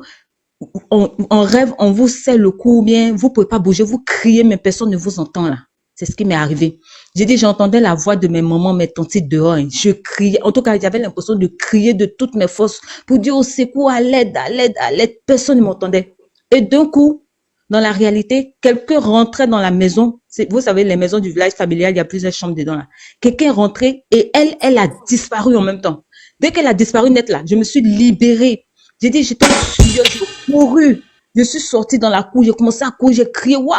en rêve, on vous serre le cou, ou bien vous pouvez pas bouger, vous criez, mais personne ne vous entend là. C'est ce qui m'est arrivé. J'ai dit, j'entendais la voix de mes mamans, mes tantes dehors. Hein. Je criais. En tout cas, j'avais l'impression de crier de toutes mes forces pour dire au secours, à l'aide, à l'aide, à l'aide. Personne ne m'entendait. Et d'un coup, dans la réalité, quelqu'un rentrait dans la maison. Vous savez, les maisons du village familial, il y a plusieurs chambres dedans là. Quelqu'un rentrait et elle a disparu en même temps. Dès qu'elle a disparu net là, je me suis libérée. J'ai dit, j'étais furieuse, j'ai couru. Je suis sortie dans la cour, j'ai commencé à courir, j'ai crié, waouh,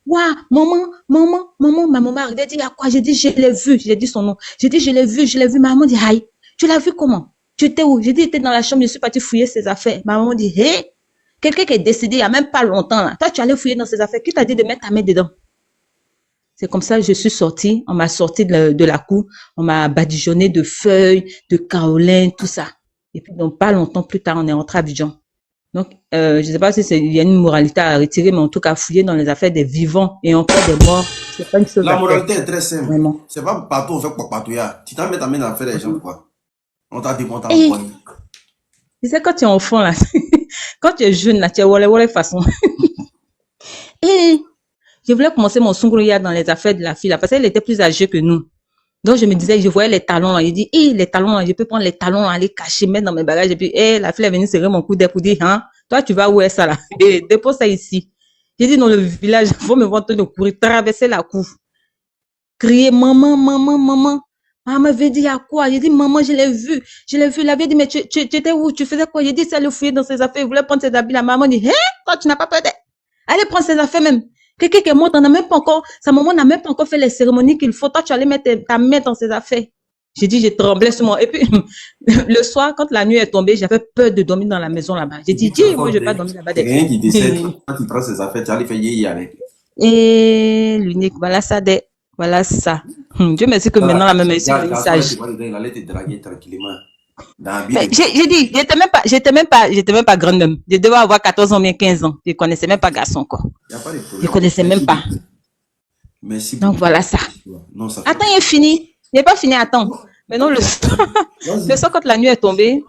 waouh, maman. Ma maman a dit, il y a quoi? J'ai dit, je l'ai vu, j'ai dit son nom. J'ai dit, je l'ai vu. Ma maman dit, aïe, tu l'as vu comment? Tu étais où? J'ai dit, j'étais dans la chambre, je suis partie fouiller ses affaires. Ma maman dit, hé, quelqu'un qui est décédé il n'y a même pas longtemps là. Toi, tu allais fouiller dans ses affaires. Qui t'a dit de mettre ta main dedans? C'est comme ça que je suis sortie. On m'a sorti de la cour. On m'a badigeonné de feuilles, de kaolin, tout ça. Et puis, donc, pas longtemps plus tard, on est rentré à Abidjan. Donc, je sais pas si il y a une moralité à retirer, mais en tout cas, fouiller dans les affaires des vivants et encore des morts, c'est pas une chose
La
à
moralité
faire.
est très simple.
Vraiment.
C'est pas partout, on fait quoi partout. Tu t'en mets ta main dans l'affaire des gens, quoi. On t'a dit, on t'a
Et,
envoyé.
tu sais, quand tu es enfant, là, quand tu es jeune, là, tu es wale façon. Et, je voulais commencer mon sungrouya dans les affaires de la fille, là, parce qu'elle était plus âgée que nous. Donc, je me disais, je voyais les talons, là. Il dit, les talons, là, je peux prendre les talons, là, aller cacher, mettre dans mes bagages. Et puis, la fille est venue serrer mon coude pour dire, hein, toi, tu vas où est ça, là? Et dépose ça ici. J'ai dit, dans le village, faut me voir en train de courir, traverser la cour. Crier, maman. Maman avait dit, à quoi? J'ai dit, maman, je l'ai vu. Elle avait dit, mais tu étais où? Tu faisais quoi? J'ai dit, c'est le fouiller dans ses affaires. Il voulait prendre ses habits. La maman dit, toi, tu n'as pas peur d'elle. Allez prendre ses affaires même. Quelqu'un qui est mort, sa maman n'a même pas encore fait les cérémonies qu'il faut. Toi, tu allais mettre ta main dans ses affaires. J'ai dit, j'ai tremblé sur moi. Et puis, le soir, quand la nuit est tombée, j'avais peur de dormir dans la maison là-bas. J'ai dit, moi, je vais pas dormir là-bas.
Rien qui décède. Quand tu prends ses affaires, tu allais faire yéyé avec.
Et l'unique, voilà ça. Dieu merci que maintenant, la même maison, il s'agit.
Il allait te draguer tranquillement.
J'ai dit, j'étais même pas grande même. Je devais avoir 14 ans, bien 15 ans. Je connaissais même pas garçon, quoi. Je connaissais même pas.
Merci.
Donc, voilà ça.
Non, ça
attends, il est fini. Il n'est pas fini, attends. Maintenant, le soir, quand la nuit est tombée,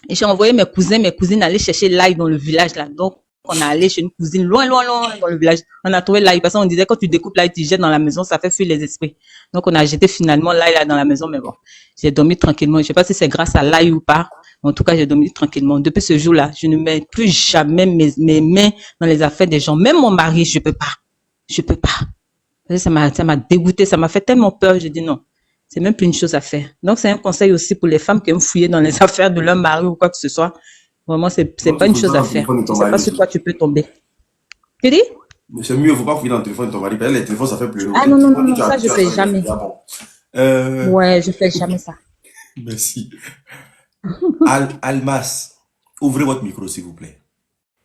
Et j'ai envoyé mes cousins, mes cousines aller chercher l'ail dans le village là. Donc, on est allé chez une cousine loin, loin, loin dans le village. On a trouvé l'ail parce qu'on disait quand tu découpes l'ail, tu jettes dans la maison, ça fait fuir les esprits. Donc, on a jeté finalement l'ail là dans la maison, mais bon, j'ai dormi tranquillement. Je sais pas si c'est grâce à l'ail ou pas. En tout cas, j'ai dormi tranquillement. Depuis ce jour-là, je ne mets plus jamais mes mains dans les affaires des gens. Même mon mari, je peux pas. Je peux pas. Ça m'a dégoûté, ça m'a fait tellement peur. Je dis non. C'est même plus une chose à faire. Donc, c'est un conseil aussi pour les femmes qui aiment fouiller dans les affaires de leur mari ou quoi que ce soit. Vraiment, c'est
Donc,
pas
il
une
faut
chose
dans
à
le
faire.
téléphone de ton
Je sais pas
mari
sur
aussi.
quoi tu peux tomber. Tu dis?
Mais c'est mieux, il ne faut pas fouiller dans le téléphone de ton mari. Parce que les téléphones, ça fait pleurer.
Ah
Ok.
non, non, non,
Toi,
non,
tu as
ça, je
habitué à
fais
ça,
jamais.
déjà bon.
Ouais, je fais jamais ça.
Merci. Almas, ouvrez votre micro, s'il vous plaît.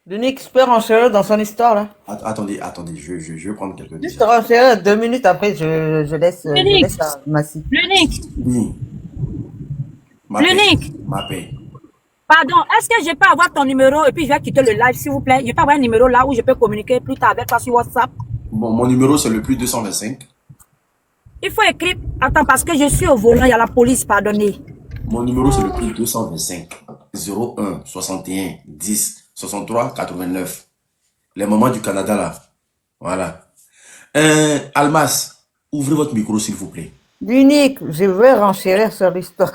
L'unique se peut renchérir dans son histoire, là.
Attendez, je vais prendre quelqu'un
Juste
déjà.
renchérir 2 minutes après, je laisse
L'unique,
à Massi.
l'unique,
Oui, ma paix,
l'unique.
ma paix.
Pardon, est-ce que je peux avoir ton numéro et puis je vais quitter le live, s'il vous plaît? Je peux avoir un numéro là où je peux communiquer plus tard avec toi sur WhatsApp?
Bon, mon numéro, c'est le plus 225.
Il faut écrire. Attends, parce que je suis au volant, il y a la police, pardonnez.
Mon numéro, c'est le plus 225 01 61 10 63 89. Les mamans du Canada, là. Voilà. Almas, ouvrez votre micro, s'il vous plaît.
L'unique, je veux renchérir sur l'histoire.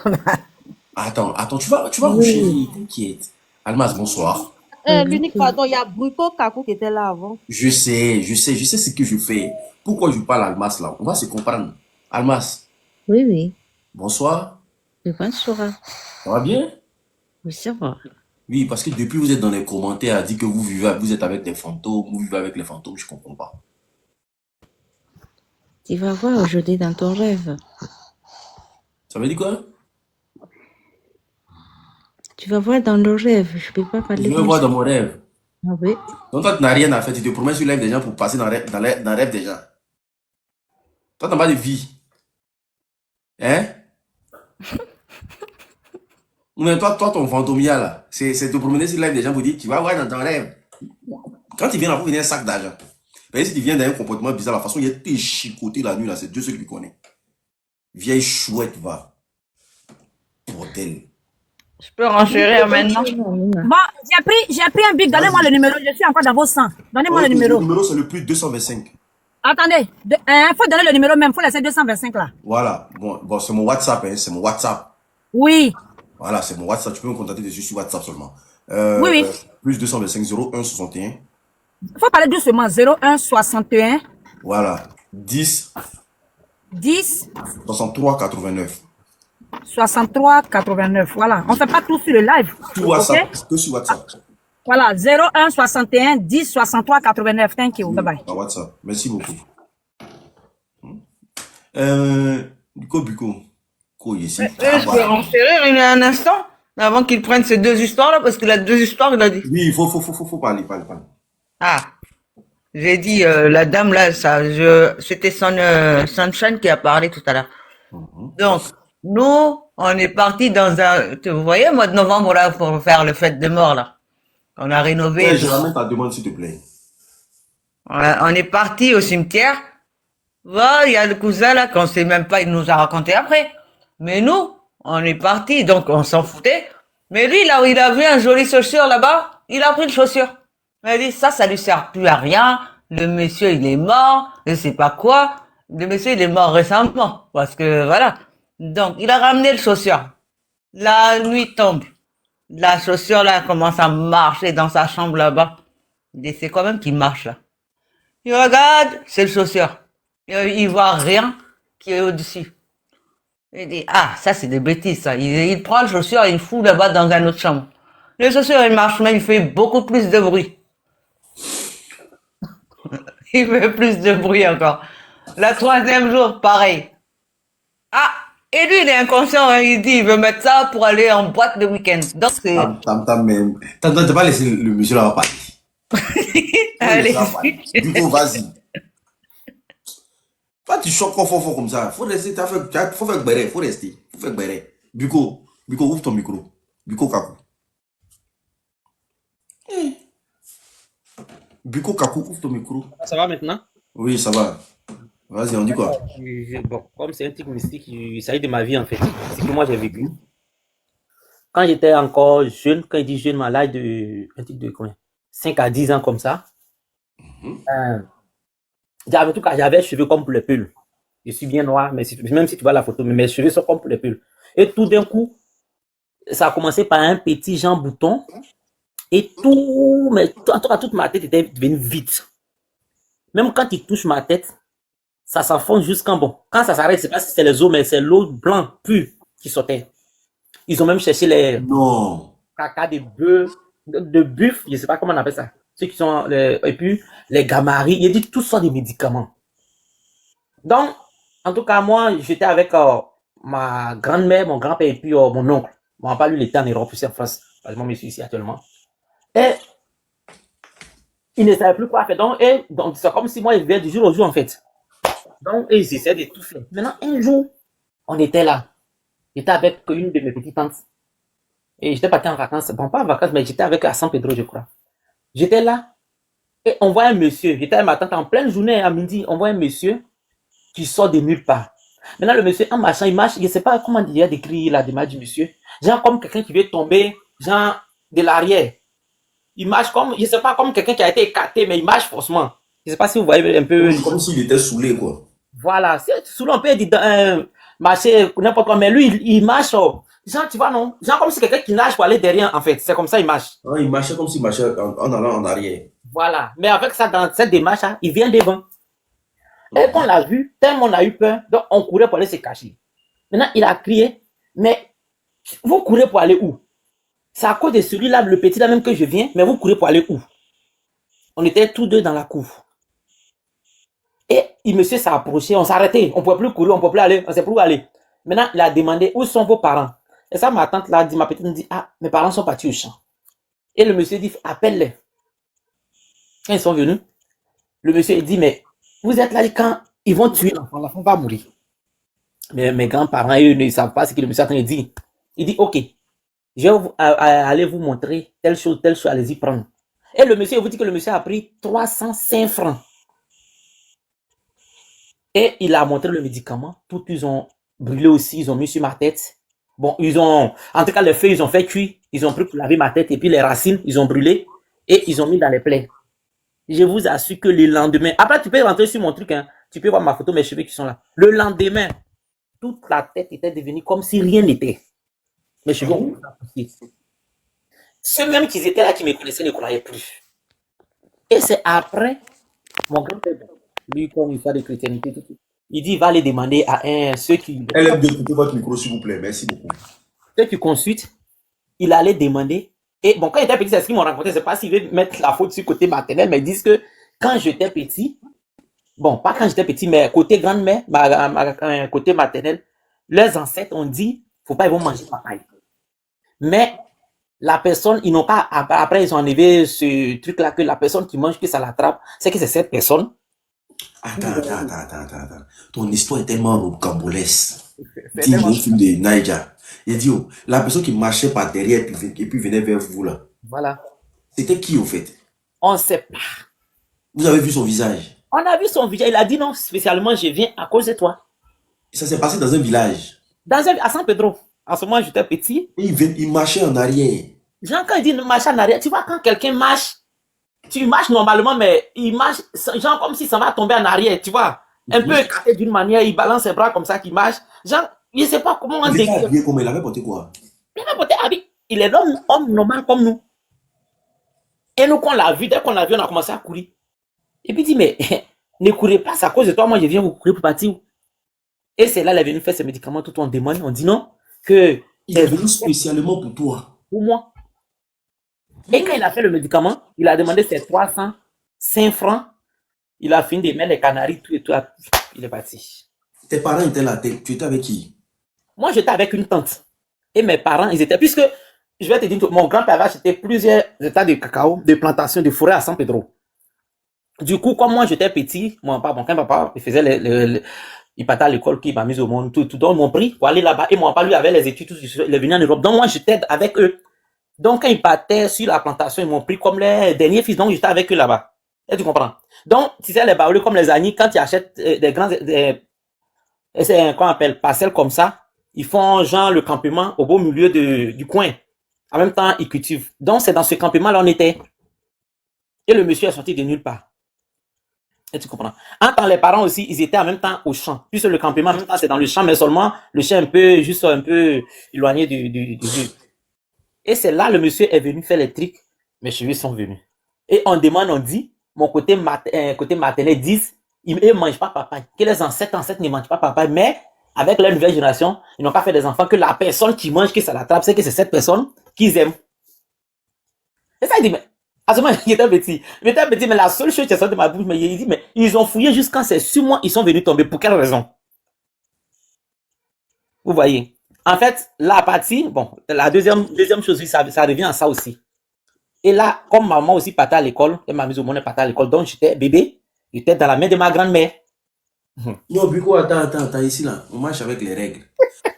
Attends, tu vas renchérir, t'inquiète. Almas, bonsoir.
L'unique, pardon, il y a Bruto Kakou qui était là avant.
Je sais ce que je fais. Pourquoi je parle Almas, là? On va se comprendre. Almas,
Oui, oui.
bonsoir.
Bonsoir.
Ça va bien?
Oui, ça va.
Oui, parce que depuis vous êtes dans les commentaires à dire que vous êtes avec des fantômes, vous vivez avec les fantômes, je comprends pas.
Tu vas voir aujourd'hui dans ton rêve.
Ça veut dire quoi?
Tu vas voir dans le rêve. Je peux pas
Je
parler
vais
comme
voir
ça.
dans mon rêve.
Ah oui.
Donc toi, tu n'as rien à faire, tu te promènes sur live des gens pour passer dans le rêve des gens. Toi, tu n'as pas de vie. Hein? Mais toi, ton fantomia là, c'est te promener sur live des gens pour dire, tu vas voir dans ton rêve. Quand tu viens là, pour venir un sac d'argent. Mais si tu viens d'un comportement bizarre, la façon il est chicoté la nuit là, c'est Dieu seul qui connaît. Vieille chouette, va. Bordel.
Je peux renchérir maintenant.
Bon, j'ai pris un bic, donnez-moi le numéro, je suis encore dans vos sangs. Donnez-moi le numéro.
Le numéro, c'est le plus 225.
Attendez, faut donner le numéro même, faut laisser 225 là.
Voilà. Bon, c'est mon WhatsApp, hein, c'est mon WhatsApp.
Oui,
Voilà, c'est mon WhatsApp. Tu peux me contacter dessus sur WhatsApp seulement.
oui.
Plus 225 01 61.
Faut parler doucement, 01 61
Voilà. 10
10
63 89.
63 89. Voilà, on fait pas tout sur le live.
Sur WhatsApp,
Ok?
que sur WhatsApp.
Voilà, 01 61 10 63 89. Thank you.
Oui,
Bye bye.
par WhatsApp. Merci beaucoup. Buko, ici.
Je peux renchérir un instant avant qu'il prenne ces 2 histoires-là, parce qu'il a 2 histoires, il a dit.
Oui, il faut parler.
Ah, j'ai dit, la dame là, c'était Sunshine qui a parlé tout à l'heure. Donc, nous, on est parti dans vous voyez, mois de novembre là, pour faire le fête de mort là. On a rénové.
Je ramène ta demande, s'il te plaît.
On est parti au cimetière. Voilà, il y a le cousin là qu'on sait même pas, il nous a raconté après. Mais nous, on est parti, donc on s'en foutait. Mais lui, là où il a vu un joli chaussure là-bas, il a pris le chaussure. Il a dit, ça lui sert plus à rien. Le monsieur, il est mort, je sais pas quoi. Le monsieur, il est mort récemment, parce que voilà. Donc, il a ramené le chaussure. La nuit tombe. La chaussure là commence à marcher dans sa chambre là-bas. Il dit, c'est quand même qu'il marche là. Il regarde, c'est le chaussure. Il voit rien qui est au-dessus. Il dit, ah, ça c'est des bêtises ça. Il prend le chaussure et il fout là-bas dans une autre chambre. Le chaussure, il marche, mais il fait beaucoup plus de bruit. Il fait plus de bruit encore. La 3e jour, pareil. Ah, et lui, il est inconscient, hein, il dit, il veut mettre ça pour aller en boîte le week-end. Donc c'est...
T'as pas laissé le monsieur là parler.
Allez.
Buko, vas-y. Toi, tu choques fort comme ça. Faut rester, faut faire béret, faut rester. Faut faire béret. Buko, ouvre ton micro. Buko Kakou. Buko Kakou, ouvre ton micro.
Ça va maintenant?
Oui, ça va. Vas-y, on dit quoi?
Bon, comme c'est un truc mystique, il s'agit de ma vie en fait. C'est que moi j'ai vécu. quand j'étais encore jeune, quand il dit jeune, à l'âge de, un truc de combien? 5 à 10 ans comme ça, euh, en tout cas, j'avais les cheveux comme pour les pulls. Je suis bien noir, mais même si tu vois la photo, mais mes cheveux sont comme pour les pulls. Et tout d'un coup, ça a commencé par un petit Jean Bouton. Et tout, mais en tout cas, toute ma tête était devenue vide. Même quand il touche ma tête, ça s'enfonce jusqu'en bon. Quand ça s'arrête, c'est pas si c'est les os, mais c'est l'eau blanc pur qui sortait. Ils ont même cherché les
Non.
caca de bœuf, de buff, je sais pas comment on appelle ça. Ceux qui sont, et puis les gamaris, il a dit tout ça des médicaments. Donc, en tout cas, moi, j'étais avec ma grand-mère, mon grand-père et puis mon oncle. Bon, pas lui, il était en Europe, ici en France. Parce que moi, je suis ici actuellement. Et il ne savait plus quoi faire. Donc c'est comme si moi, il vivait du jour au jour, en fait. Donc, ils essaient de tout faire. Maintenant, un jour, on était là. J'étais avec une de mes petites tantes. Et j'étais parti en vacances. Bon, pas en vacances, mais j'étais avec à San Pedro, je crois. J'étais là. Et on voit un monsieur. J'étais avec ma tante en pleine journée, à midi. On voit un monsieur qui sort de nulle part. Maintenant, le monsieur, en marchant, il marche. Je ne sais pas comment il a décrit la démarche du monsieur. Genre comme quelqu'un qui veut tomber, genre de l'arrière. Il marche comme, je ne sais pas, comme quelqu'un qui a été écarté, mais il marche forcément. Je ne sais pas si vous voyez un peu.
Comme s'il était saoulé, quoi.
Voilà. Souvent, on peut dire marcher n'importe quoi, mais lui, il marche. Genre, tu vois, non? Genre comme si quelqu'un qui nage pour aller derrière, en fait. C'est comme ça, il marche.
Ah, il marchait comme s'il marchait en allant en arrière.
Voilà. Mais avec ça, dans cette démarche-là, il vient devant. Et quand on l'a vu, tellement on a eu peur, donc on courait pour aller se cacher. Maintenant, il a crié, mais vous courez pour aller où? C'est à cause de celui-là, le petit là même que je viens, mais vous courez pour aller où? On était tous deux dans la cour. Et le monsieur s'est approché, on s'est arrêté, on ne pouvait plus courir, on ne pouvait plus aller, on ne sait plus où aller. Maintenant, il a demandé où sont vos parents. Et ça, ma tante l'a dit, ma petite me dit, ah, mes parents sont partis au champ. Et le monsieur dit, appelle-les. Quand ils sont venus, le monsieur dit, mais vous êtes là quand ils vont tuer l'enfant va mourir. Mais mes grands-parents, eux, ne savent pas ce que le monsieur a dit. Il dit, ok, je vais aller vous montrer telle chose, allez-y prendre. Et le monsieur, vous dit que le monsieur a pris 305 francs. Et il a montré le médicament. Tout, ils ont brûlé aussi, ils ont mis sur ma tête. Bon, en tout cas, les feuilles, ils ont fait cuire. Ils ont pris pour laver ma tête. Et puis les racines, ils ont brûlé. Et ils ont mis dans les plaies. Je vous assure que le lendemain, après, tu peux rentrer sur mon truc, hein. Tu peux voir ma photo, mes cheveux qui sont là. Le lendemain, toute la tête était devenue comme si rien n'était. Mes cheveux ont poussé. Ceux même qui étaient là, qui me connaissaient, ne croyaient plus. Et c'est après, mon grand-père, lui, comme il fait de chrétienté, il dit, il va aller demander à ceux qui...
Elle aime bien couper votre micro, s'il vous plaît. Merci beaucoup.
Ceux qui consultent, il allait demander. Et bon, quand il était petit, c'est ce qu'ils m'ont raconté. C'est pas s'ils veulent mettre la faute sur le côté maternel, mais ils disent que quand j'étais petit, bon, pas quand j'étais petit, mais côté grand-mère, côté maternel, leurs ancêtres ont dit, faut pas, ils vont manger papaye. Mais la personne, ils n'ont pas, après, ils ont enlevé ce truc-là, que la personne qui mange, que ça l'attrape, c'est que c'est cette personne.
Attends. Ton histoire est tellement rocambolesque. Dis le film de Naija. Il dit, oh, la personne qui marchait par derrière et puis venait vers vous là.
Voilà.
C'était qui au fait?
On ne sait pas.
Vous avez vu son visage?
On a vu son visage. Il a dit non, spécialement, je viens à cause de toi.
Ça s'est passé dans un village.
À San Pedro. En ce moment, j'étais petit.
Et il marchait en arrière.
Genre, quand il dit marcher en arrière, tu vois, quand quelqu'un marche, tu marches normalement, mais il marche, genre comme si ça va tomber en arrière, tu vois. Un peu écarté d'une manière, il balance ses bras comme ça, qu'il marche. Genre, je ne sais pas comment on
dit. Il était habillé comme il avait porté quoi?
Il avait porté habillé. Il est homme normal comme nous. Et nous, quand on l'a vu, dès qu'on l'a vu, on a commencé à courir. Et puis il dit, mais ne courez pas, c'est à cause de toi, moi je viens vous courir pour partir. Et c'est là, il est venu faire ses médicaments, tout on demande, on dit non, que...
Il est venu spécialement pour toi.
Pour moi. Et quand il a fait le médicament, il a demandé ses 305 francs. Il a fini de mettre les canaris, tout et tout. Il est parti.
Tes parents étaient là, tu étais avec qui?
Moi, j'étais avec une tante. Et mes parents, ils étaient... Puisque, je vais te dire, mon grand-père avait acheté plusieurs états de cacao, de plantations, de forêts à San Pedro. Du coup, comme moi, j'étais petit, quand papa, il faisait il partait à l'école, qui m'a mis au monde, tout. Donc, ils m'ont pris pour aller là-bas. Et mon papa, lui, avait les études, il est venu en Europe. Donc, moi, j'étais avec eux. Donc, quand ils partaient sur la plantation, ils m'ont pris comme les derniers fils. Donc, j'étais avec eux là-bas. Et tu comprends? Donc, tu sais, les baoulés comme les anis, quand ils achètent des grands, c'est qu'on appelle parcelles comme ça, ils font genre le campement au beau milieu du coin. En même temps, ils cultivent. Donc, c'est dans ce campement-là on était. Et le monsieur est sorti de nulle part. Et tu comprends. En temps, les parents aussi, ils étaient en même temps au champ. Puisque le campement, en même temps, c'est dans le champ, mais seulement le champ juste un peu éloigné du lieu. Et c'est là, le monsieur est venu faire les trucs. Mes cheveux sont venus. Et on demande, on dit, mon côté maternel disent, ils ne mangent pas papaye. Que les ancêtres ne mangent pas papaye. Mais, avec la nouvelle génération, ils n'ont pas fait des enfants que la personne qui mange, que ça l'attrape, c'est que c'est cette personne qu'ils aiment. Et ça, il dit, mais, à ce moment, il était petit. Il était petit, mais la seule chose qui est sortie de ma bouche, mais il dit, mais ils ont fouillé jusqu'à c'est sur moi, ils sont venus tomber. Pour quelle raison? Vous voyez? En fait, la partie, bon, la deuxième chose, ça revient à ça aussi. Et là, comme maman aussi partait à l'école, et ma mise au monde partait à l'école, donc j'étais bébé, j'étais dans la main de ma grand-mère.
Non, Buko, attends, ici, là, on marche avec les règles.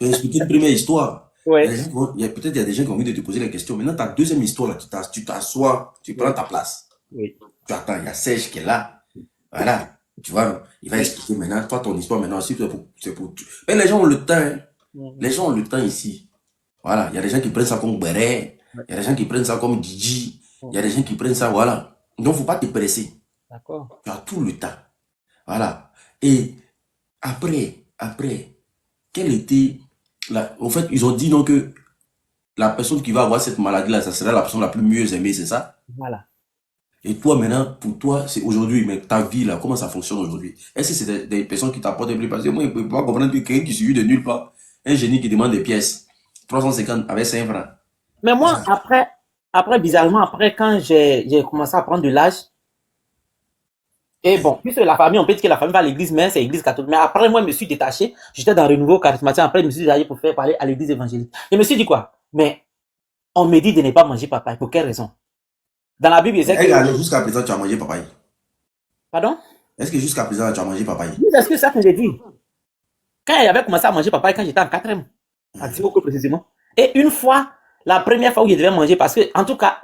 Je vais expliquer une première histoire.
Ouais.
Peut-être il y a des gens qui ont envie de te poser les questions. Maintenant, ta deuxième histoire, là, tu t'assois, tu prends ta place.
Oui.
Tu attends, il y a Serge qui est là. Voilà. Tu vois, il va expliquer maintenant, toi, ton histoire maintenant, c'est pour. Mais les gens ont le temps, hein. Les gens ont le temps ici. Voilà. Il y a des gens qui prennent ça comme Béret. Il y a des gens qui prennent ça comme Gigi. Il y a des gens qui prennent ça, voilà. Donc, faut pas te presser.
D'accord.
Tu as tout le temps. Voilà. Et après, quelle était en fait, ils ont dit donc que la personne qui va avoir cette maladie-là, ça sera la personne la plus mieux aimée, c'est ça?
Voilà.
Et toi, maintenant, pour toi, c'est aujourd'hui, mais ta vie, là, comment ça fonctionne aujourd'hui? Est-ce que c'est des personnes qui t'apportent des plus? Parce que moi, je ne peux pas comprendre que quelqu'un qui suit de nulle part, un génie qui demande des pièces, 350 avec 5 francs.
Mais moi, après, bizarrement, après, quand j'ai commencé à prendre de l'âge, et bon, puisque la famille, on peut dire que la famille va à l'église, mais c'est l'église catholique. Mais après, moi, je me suis détaché. J'étais dans le renouveau charismatique. Après, je me suis détaché pour faire parler à l'église évangélique. Je me suis dit quoi? Mais, on me dit de ne pas manger papaye. Pour quelle raison? Dans la Bible, il sait que...
Jusqu'à présent, tu as mangé papaye.
Pardon?
Est-ce que jusqu'à présent, tu as mangé papaye?
Oui, c'est ce que ça que j'ai dit. Quand il avait commencé à manger papaye, quand j'étais en 4e, à Tioko précisément. Et une fois, la première fois où je devais manger, parce que, en tout cas,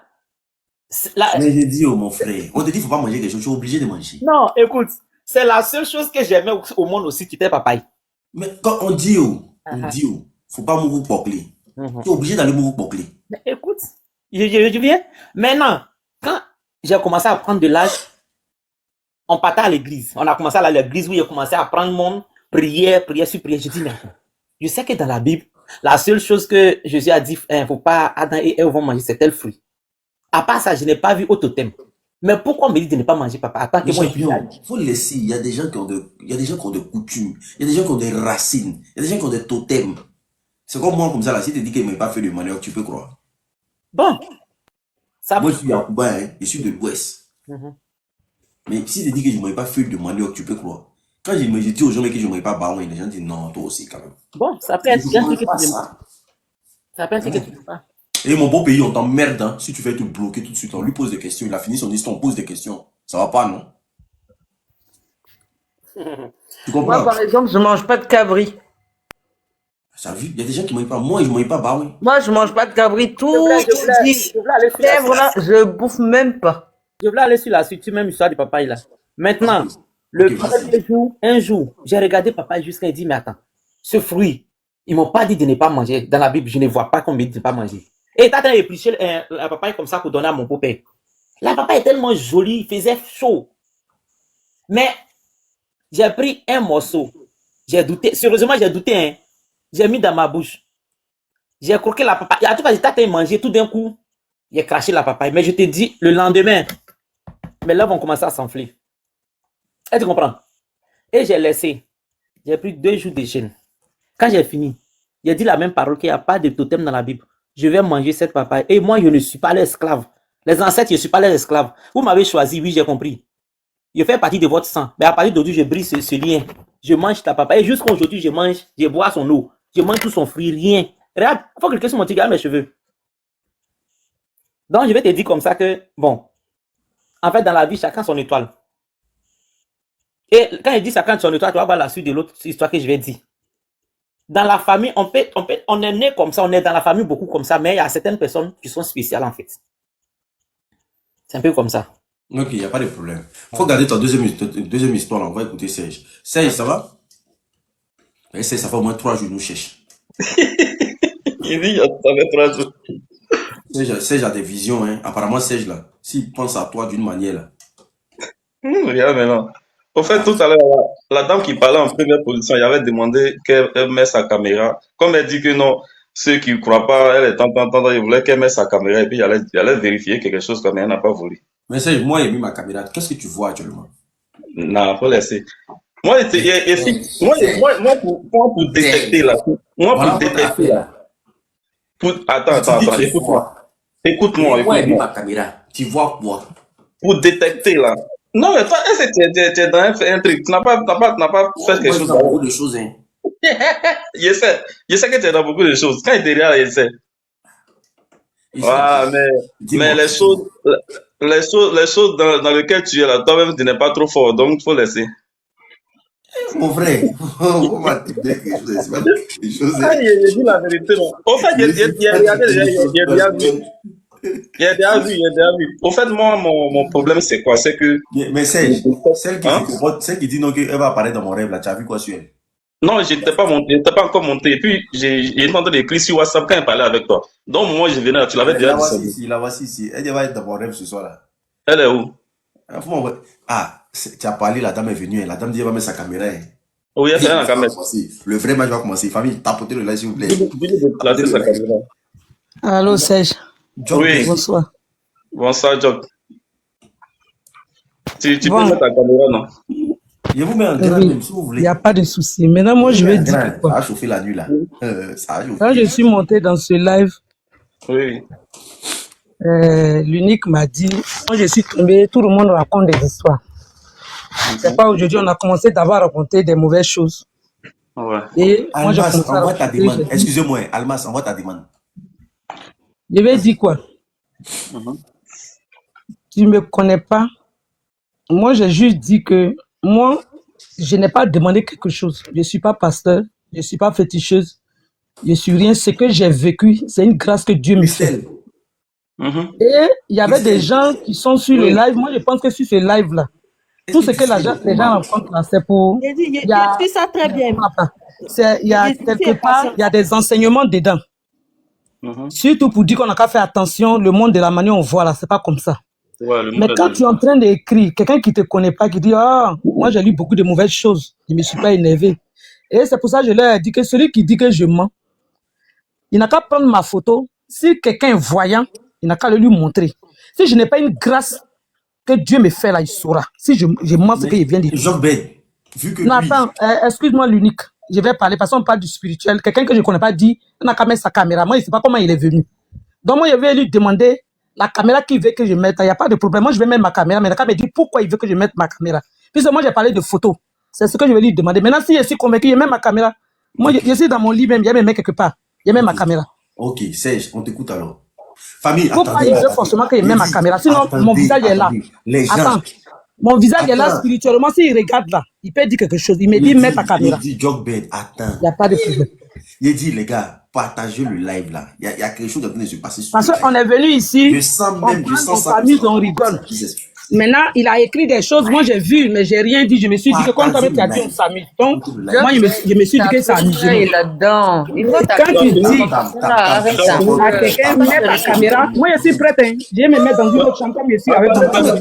mais j'ai dit, mon frère, on te dit, faut pas manger quelque chose, tu es obligé de manger.
Non, écoute, c'est la seule chose que j'aimais au monde aussi, qui était papaye.
Mais quand on dit, faut pas mourir pocler. Tu es obligé d'aller mourir pocler.
Mais écoute, je viens. Maintenant, quand j'ai commencé à prendre de l'âge, on partait à l'église. On a commencé à aller à l'église où j'ai commencé à prendre mon prière sur prière. Je dis, mais je sais que dans la Bible, la seule chose que Jésus a dit, faut pas, Adam et Ève vont manger, c'est tel fruit. À part ça, je n'ai pas vu au totem. Mais pourquoi on me dit de ne pas manger papa? Attends que moi,
il faut laisser. Il y a des gens qui ont des coutumes. Il y a des gens qui ont des racines. Il y a des gens qui ont des totems. C'est comme moi, comme ça, là. Si tu dis qu'il ne m'a pas fait de manioc, tu peux croire.
Bon. Ça...
Moi, je suis à Cuba, hein. Je suis de l'Ouest. Mais si tu dis que je ne m'ai pas fait de manioc, tu peux croire. Quand je dis aux gens que je ne m'ai pas baron, les gens disent non, toi aussi, quand même.
Bon, ça peut être bien que tu ne pas. Ça peut être que tu ne pas.
Et mon beau pays, on t'emmerde, hein. Si tu fais tout bloquer tout de suite, on lui pose des questions. Il a fini son histoire, on pose des questions. Ça va pas, non? Tu comprends?
Moi, par exemple, je mange pas de cabri.
Ça vu? Il y a des gens qui ne mangent pas. Moi, je ne mange pas baron.
Moi, je mange pas de cabri. Tout je bouffe même pas.
Je voulais aller sur la suite, même histoire du papaye là. Maintenant, le premier jour, un jour, j'ai regardé papaye jusqu'à dit, mais attends, ce fruit, ils m'ont pas dit de ne pas manger. Dans la Bible, je ne vois pas qu'on me dit de ne pas manger. Et t'as épluché la papaye comme ça pour donner à mon beau-père. La papaye est tellement jolie, il faisait chaud. Mais, j'ai pris un morceau. J'ai douté, sérieusement, j'ai douté, hein. J'ai mis dans ma bouche. J'ai croqué la papaye. En tout cas, j'ai mangé tout d'un coup. J'ai craché la papaye. Mais je te dis, le lendemain, mes lèvres vont commencer à s'enfler. Et tu comprends? Et j'ai laissé. J'ai pris 2 jours de jeûne. Quand j'ai fini, j'ai dit la même parole qu'il n'y a pas de totem dans la Bible. Je vais manger cette papaye. Et moi, je ne suis pas l'esclave. Les ancêtres, je ne suis pas les esclaves. Vous m'avez choisi, oui, j'ai compris. Je fais partie de votre sang. Mais à partir d'aujourd'hui, je brise ce lien. Je mange ta papaye. Et jusqu'à aujourd'hui, je bois son eau. Je mange tout son fruit, rien. Regarde, il faut que quelqu'un se monte mes cheveux. Donc, je vais te dire comme ça que, bon, en fait, dans la vie, chacun son étoile. Et quand il dit chacun son étoile, tu vas voir la suite de l'autre histoire que je vais dire. Dans la famille, on est né comme ça, on est dans la famille beaucoup comme ça, mais il y a certaines personnes qui sont spéciales en fait. C'est un peu comme ça.
Ok, il n'y a pas de problème. Il faut garder ta deuxième histoire, là. On va écouter Serge. Serge, ça va? Et Serge, ça fait au moins 3 jours, nous cherche.
Il dit, ça fait 3 jours.
Serge a des visions, hein. Apparemment, Serge, là, s'il pense à toi d'une manière, là.
Regarde maintenant. Au fait, tout à l'heure, la dame qui parlait en première position, il avait demandé qu'elle mette sa caméra. Comme elle dit que non, ceux qui ne croient pas, elle est tentante, il voulait qu'elle mette sa caméra et puis elle allait vérifier quelque chose comme elle n'a pas voulu.
Mais Serge, moi, j'ai mis ma caméra. Qu'est-ce que tu vois actuellement?
Non, faut laisser. Moi, pour détecter là. Moi,
Voilà
pour
votre
détecter
affaire,
là.
là.
Attends,
Tu dis que tu
écoute-moi.
vois.
Écoute-moi,
Moi, j'ai mis ma
écoute-moi.
caméra. Tu vois quoi?
Pour détecter là. Non, mais toi, est-ce que tu es dans un truc? Tu n'as pas fait quelque
Moi, je
chose
fais beaucoup
d'avant.
de choses, hein.
Je sais que tu es dans beaucoup de choses. Quand il te regarde, je sais. Voilà, mais
Dis-moi.
les choses dans lesquelles tu es là, toi-même, tu n'es pas trop fort, donc il faut laisser.
Mon frère, on m'a dit quelque chose, c'est pas des choses.
Ah, il dit la vérité, non. Au fait, il a déjà vu. Au fait, moi, mon problème, c'est quoi? C'est que.
Mais Serge, celle qui
Hein?
celle qui dit non qu'elle va apparaître dans mon rêve, là, tu as vu quoi sur elle?
Non, je n'étais pas encore monté. Et puis, j'ai entendu d'écrire sur WhatsApp quand elle parlait avec toi. Donc, moi, je venais là, tu l'avais déjà
La voici
dit.
ici, la voici ici. Elle va être dans mon rêve ce soir, là.
Elle est où?
Tu as parlé, la dame est venue, hein. La dame dit elle va mettre sa caméra, hein.
Oui, elle est dans la caméra.
Le vrai match va commencer. Famille, tapotez le like s'il vous plaît.
Dis-lui de placer sa caméra.
Allô, Serge.
Job,
Oui.
Bonsoir.
Bonsoir, Job. Tu
Bon.
peux mettre ta caméra, non?
je vous mets en grand
Oui,
même si vous
il
voulez.
n'y a pas de souci. Maintenant, moi, je vais dire
Ça
quoi.
a chauffé la nuit, là. Ça a chauffé.
Quand je suis monté dans ce live,
Oui.
l'unique m'a dit, moi, je suis tombé, tout le monde raconte des histoires. C'est pas aujourd'hui, on a commencé d'abord à raconter des mauvaises choses.
Ouais.
Et moi, j'ai
Almas,
commencé à
envoie ta
raconter.
demande. Excusez-moi, Almas, envoie ta demande.
Je vais dire quoi? Tu ne me connais pas. Moi, j'ai juste dit que moi, je n'ai pas demandé quelque chose. Je ne suis pas pasteur, je ne suis pas féticheuse, je ne suis rien. Ce que j'ai vécu, c'est une grâce que Dieu me fait.
Mhm.
Et il y avait des gens qui sont sur le live. Moi, je pense que sur ce live-là, tout ce que les gens rencontrent là, c'est pour. Il
Il
y a-
explique ça très bien.
il y a quelque part, il y a des enseignements dedans.
Mhm.
Surtout pour dire qu'on n'a qu'à faire attention, le monde de la manière on voit là, c'est pas comme ça.
Ouais, le
Mais
monde est
quand
dans-
tu es en train d'écrire, quelqu'un qui te connaît pas, qui dit, ah, moi j'ai lu beaucoup de mauvaises choses, je me suis pas énervé. Et c'est pour ça que je leur ai dit que celui qui dit que je mens, il n'a qu'à prendre ma photo. Si quelqu'un est voyant, il n'a qu'à le lui montrer. Si je n'ai pas une grâce que Dieu me fait là, il saura. Si je mens ce qu'il vient de dire.
Job Ben, vu que
Non,
lui,
attends, excuse-moi l'unique. Je vais parler parce qu'on parle du spirituel. Quelqu'un que je ne connais pas dit, il n'a qu'à mettre sa caméra. Moi, je ne sais pas comment il est venu. Donc, moi, je vais lui demander la caméra qu'il veut que je mette. Il n'y a pas de problème. Moi, je vais mettre ma caméra, mais il n'a qu'à me dire pourquoi il veut que je mette ma caméra. Puisque moi, j'ai parlé de photos. C'est ce que je vais lui demander. Maintenant, si je suis convaincu, je mets ma caméra. Moi, je suis dans mon lit même, je me mets quelque part. Je mets ma caméra.
ok, Serge, on t'écoute alors. Famille,
Pourquoi
attendez.
il veut forcément que je mette ma caméra? Sinon,
Attendez,
mon visage est là.
attendez. Les gens,
Attends. Mon visage est là
Attends.
spirituellement. S'il regarde là, il peut dire quelque chose. Il me dit, mets ta caméra.
Il dit Job Ben, attends.
Il n'y a pas de problème.
Il dit, les gars, partagez le live là. Il y a quelque chose en train de se passer sur
Parce
le live.
qu'on est venu ici,
Je sens
on
même, je
parle,
sens
on
ça.
s'amuse, on rigole. Maintenant, il a écrit des choses, moi j'ai vu, mais j'ai rien dit. Je me suis dit que comme toi tu as dit, on s'amuse. Donc, moi je me suis dit que c'est amusant.
là-dedans. Il faut
Quand tu dis
arrête ça.
à quelqu'un, mets ta caméra, moi je suis prête. Hein. Je vais me mettre dans une autre chambre comme je suis avec mon caméra.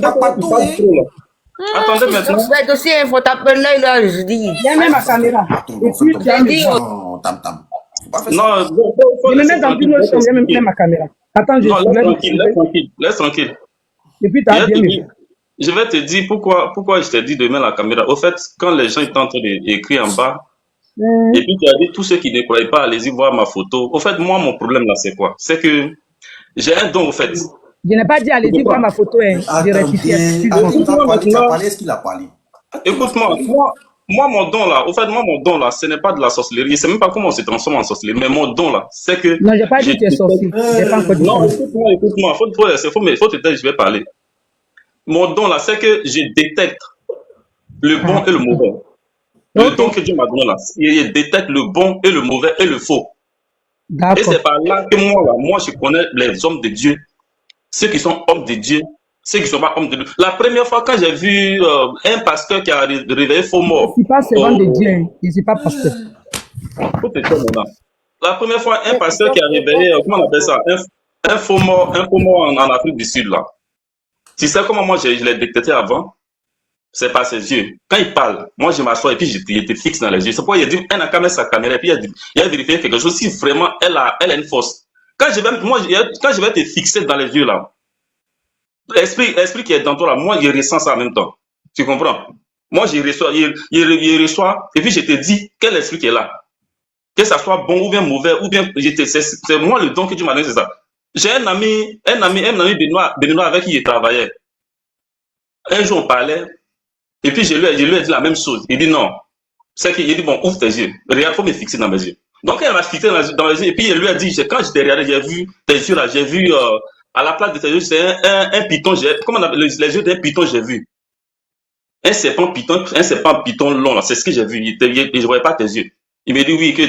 Attendez maintenant.
C'est aussi, il faut taper l'œil là, je dis.
Je mets ma caméra. Et puis, tu as mis.
Non, tam tam. Faut pas faire ça.
Non,
Je me mets dans une autre chambre, je vais mettre ma caméra. Attends, je
Non, laisse
soulève.
tranquille. Laisse tranquille.
Et puis, tu as bien mis.
Je vais te dire pourquoi je t'ai dit de mettre la caméra. Au fait, quand les gens étaient en train d'écrire en bas, et puis tu as dit tous ceux qui ne croyaient pas, allez-y voir ma photo. Au fait, moi, mon problème là, c'est quoi? C'est que j'ai un don, au fait.
Je n'ai pas dit allez-y voir ma photo, hein. J'ai rectifié. Excuse-moi.
Tu as parlé, est-ce qu'il a parlé?
Écoute-moi, moi, mon don là, au fait, mon don là, ce n'est pas de la sorcellerie. Je ne sais même pas comment on se transforme en sorcellerie, mais mon don là, c'est que.
Non, je n'ai pas dit que tu es sorcier. Je n'ai pas encore dit
Non,
ça.
écoute-moi, faut te dire, je vais parler. Mon don là, c'est que je détecte le bon et le mauvais. Le don que Dieu m'a donné là, je détecte le bon et le mauvais et le faux. Et
D'accord.
c'est par là que moi, je connais les hommes de Dieu, ceux qui sont hommes de Dieu, ceux qui ne sont pas hommes de Dieu. La première fois quand j'ai vu un pasteur qui a réveillé faux
Je
mort.
ne suis pas servant de Dieu, hein. Je ne suis pas pasteur.
Faut te dire maintenant. La première fois, un pasteur qui a réveillé, comment on appelle ça, un faux mort en Afrique du Sud, là. Tu sais comment moi je l'ai détecté avant? C'est par ses yeux. Quand il parle, moi je m'assois et puis je te fixe dans les yeux. C'est pourquoi il a dit, elle n'a qu'à mettre sa caméra et puis il a vérifié quelque chose si vraiment elle a une force. Quand je vais te fixer dans les yeux là, l'esprit qui est dans toi là, moi je ressens ça en même temps. Tu comprends? Moi je reçois, il reçoit et puis je te dis quel esprit qui est là. Que ça soit bon ou bien mauvais, ou bien c'est moi le don que tu m'as donné, c'est ça. J'ai un ami Benoît avec qui il travaillait. Un jour on parlait, et puis je lui ai dit la même chose. Il dit non. Il dit bon, ouvre tes yeux. Regarde, faut me fixer dans mes yeux. Donc elle m'a fixé dans les yeux, et puis il lui a dit, quand je t'ai regardé, j'ai vu tes yeux là, j'ai vu à la place de tes yeux, c'est un python, comment on appelle les yeux d'un python, j'ai vu. Un serpent python long là, c'est ce que j'ai vu. Je ne voyais pas tes yeux. Il me dit oui, que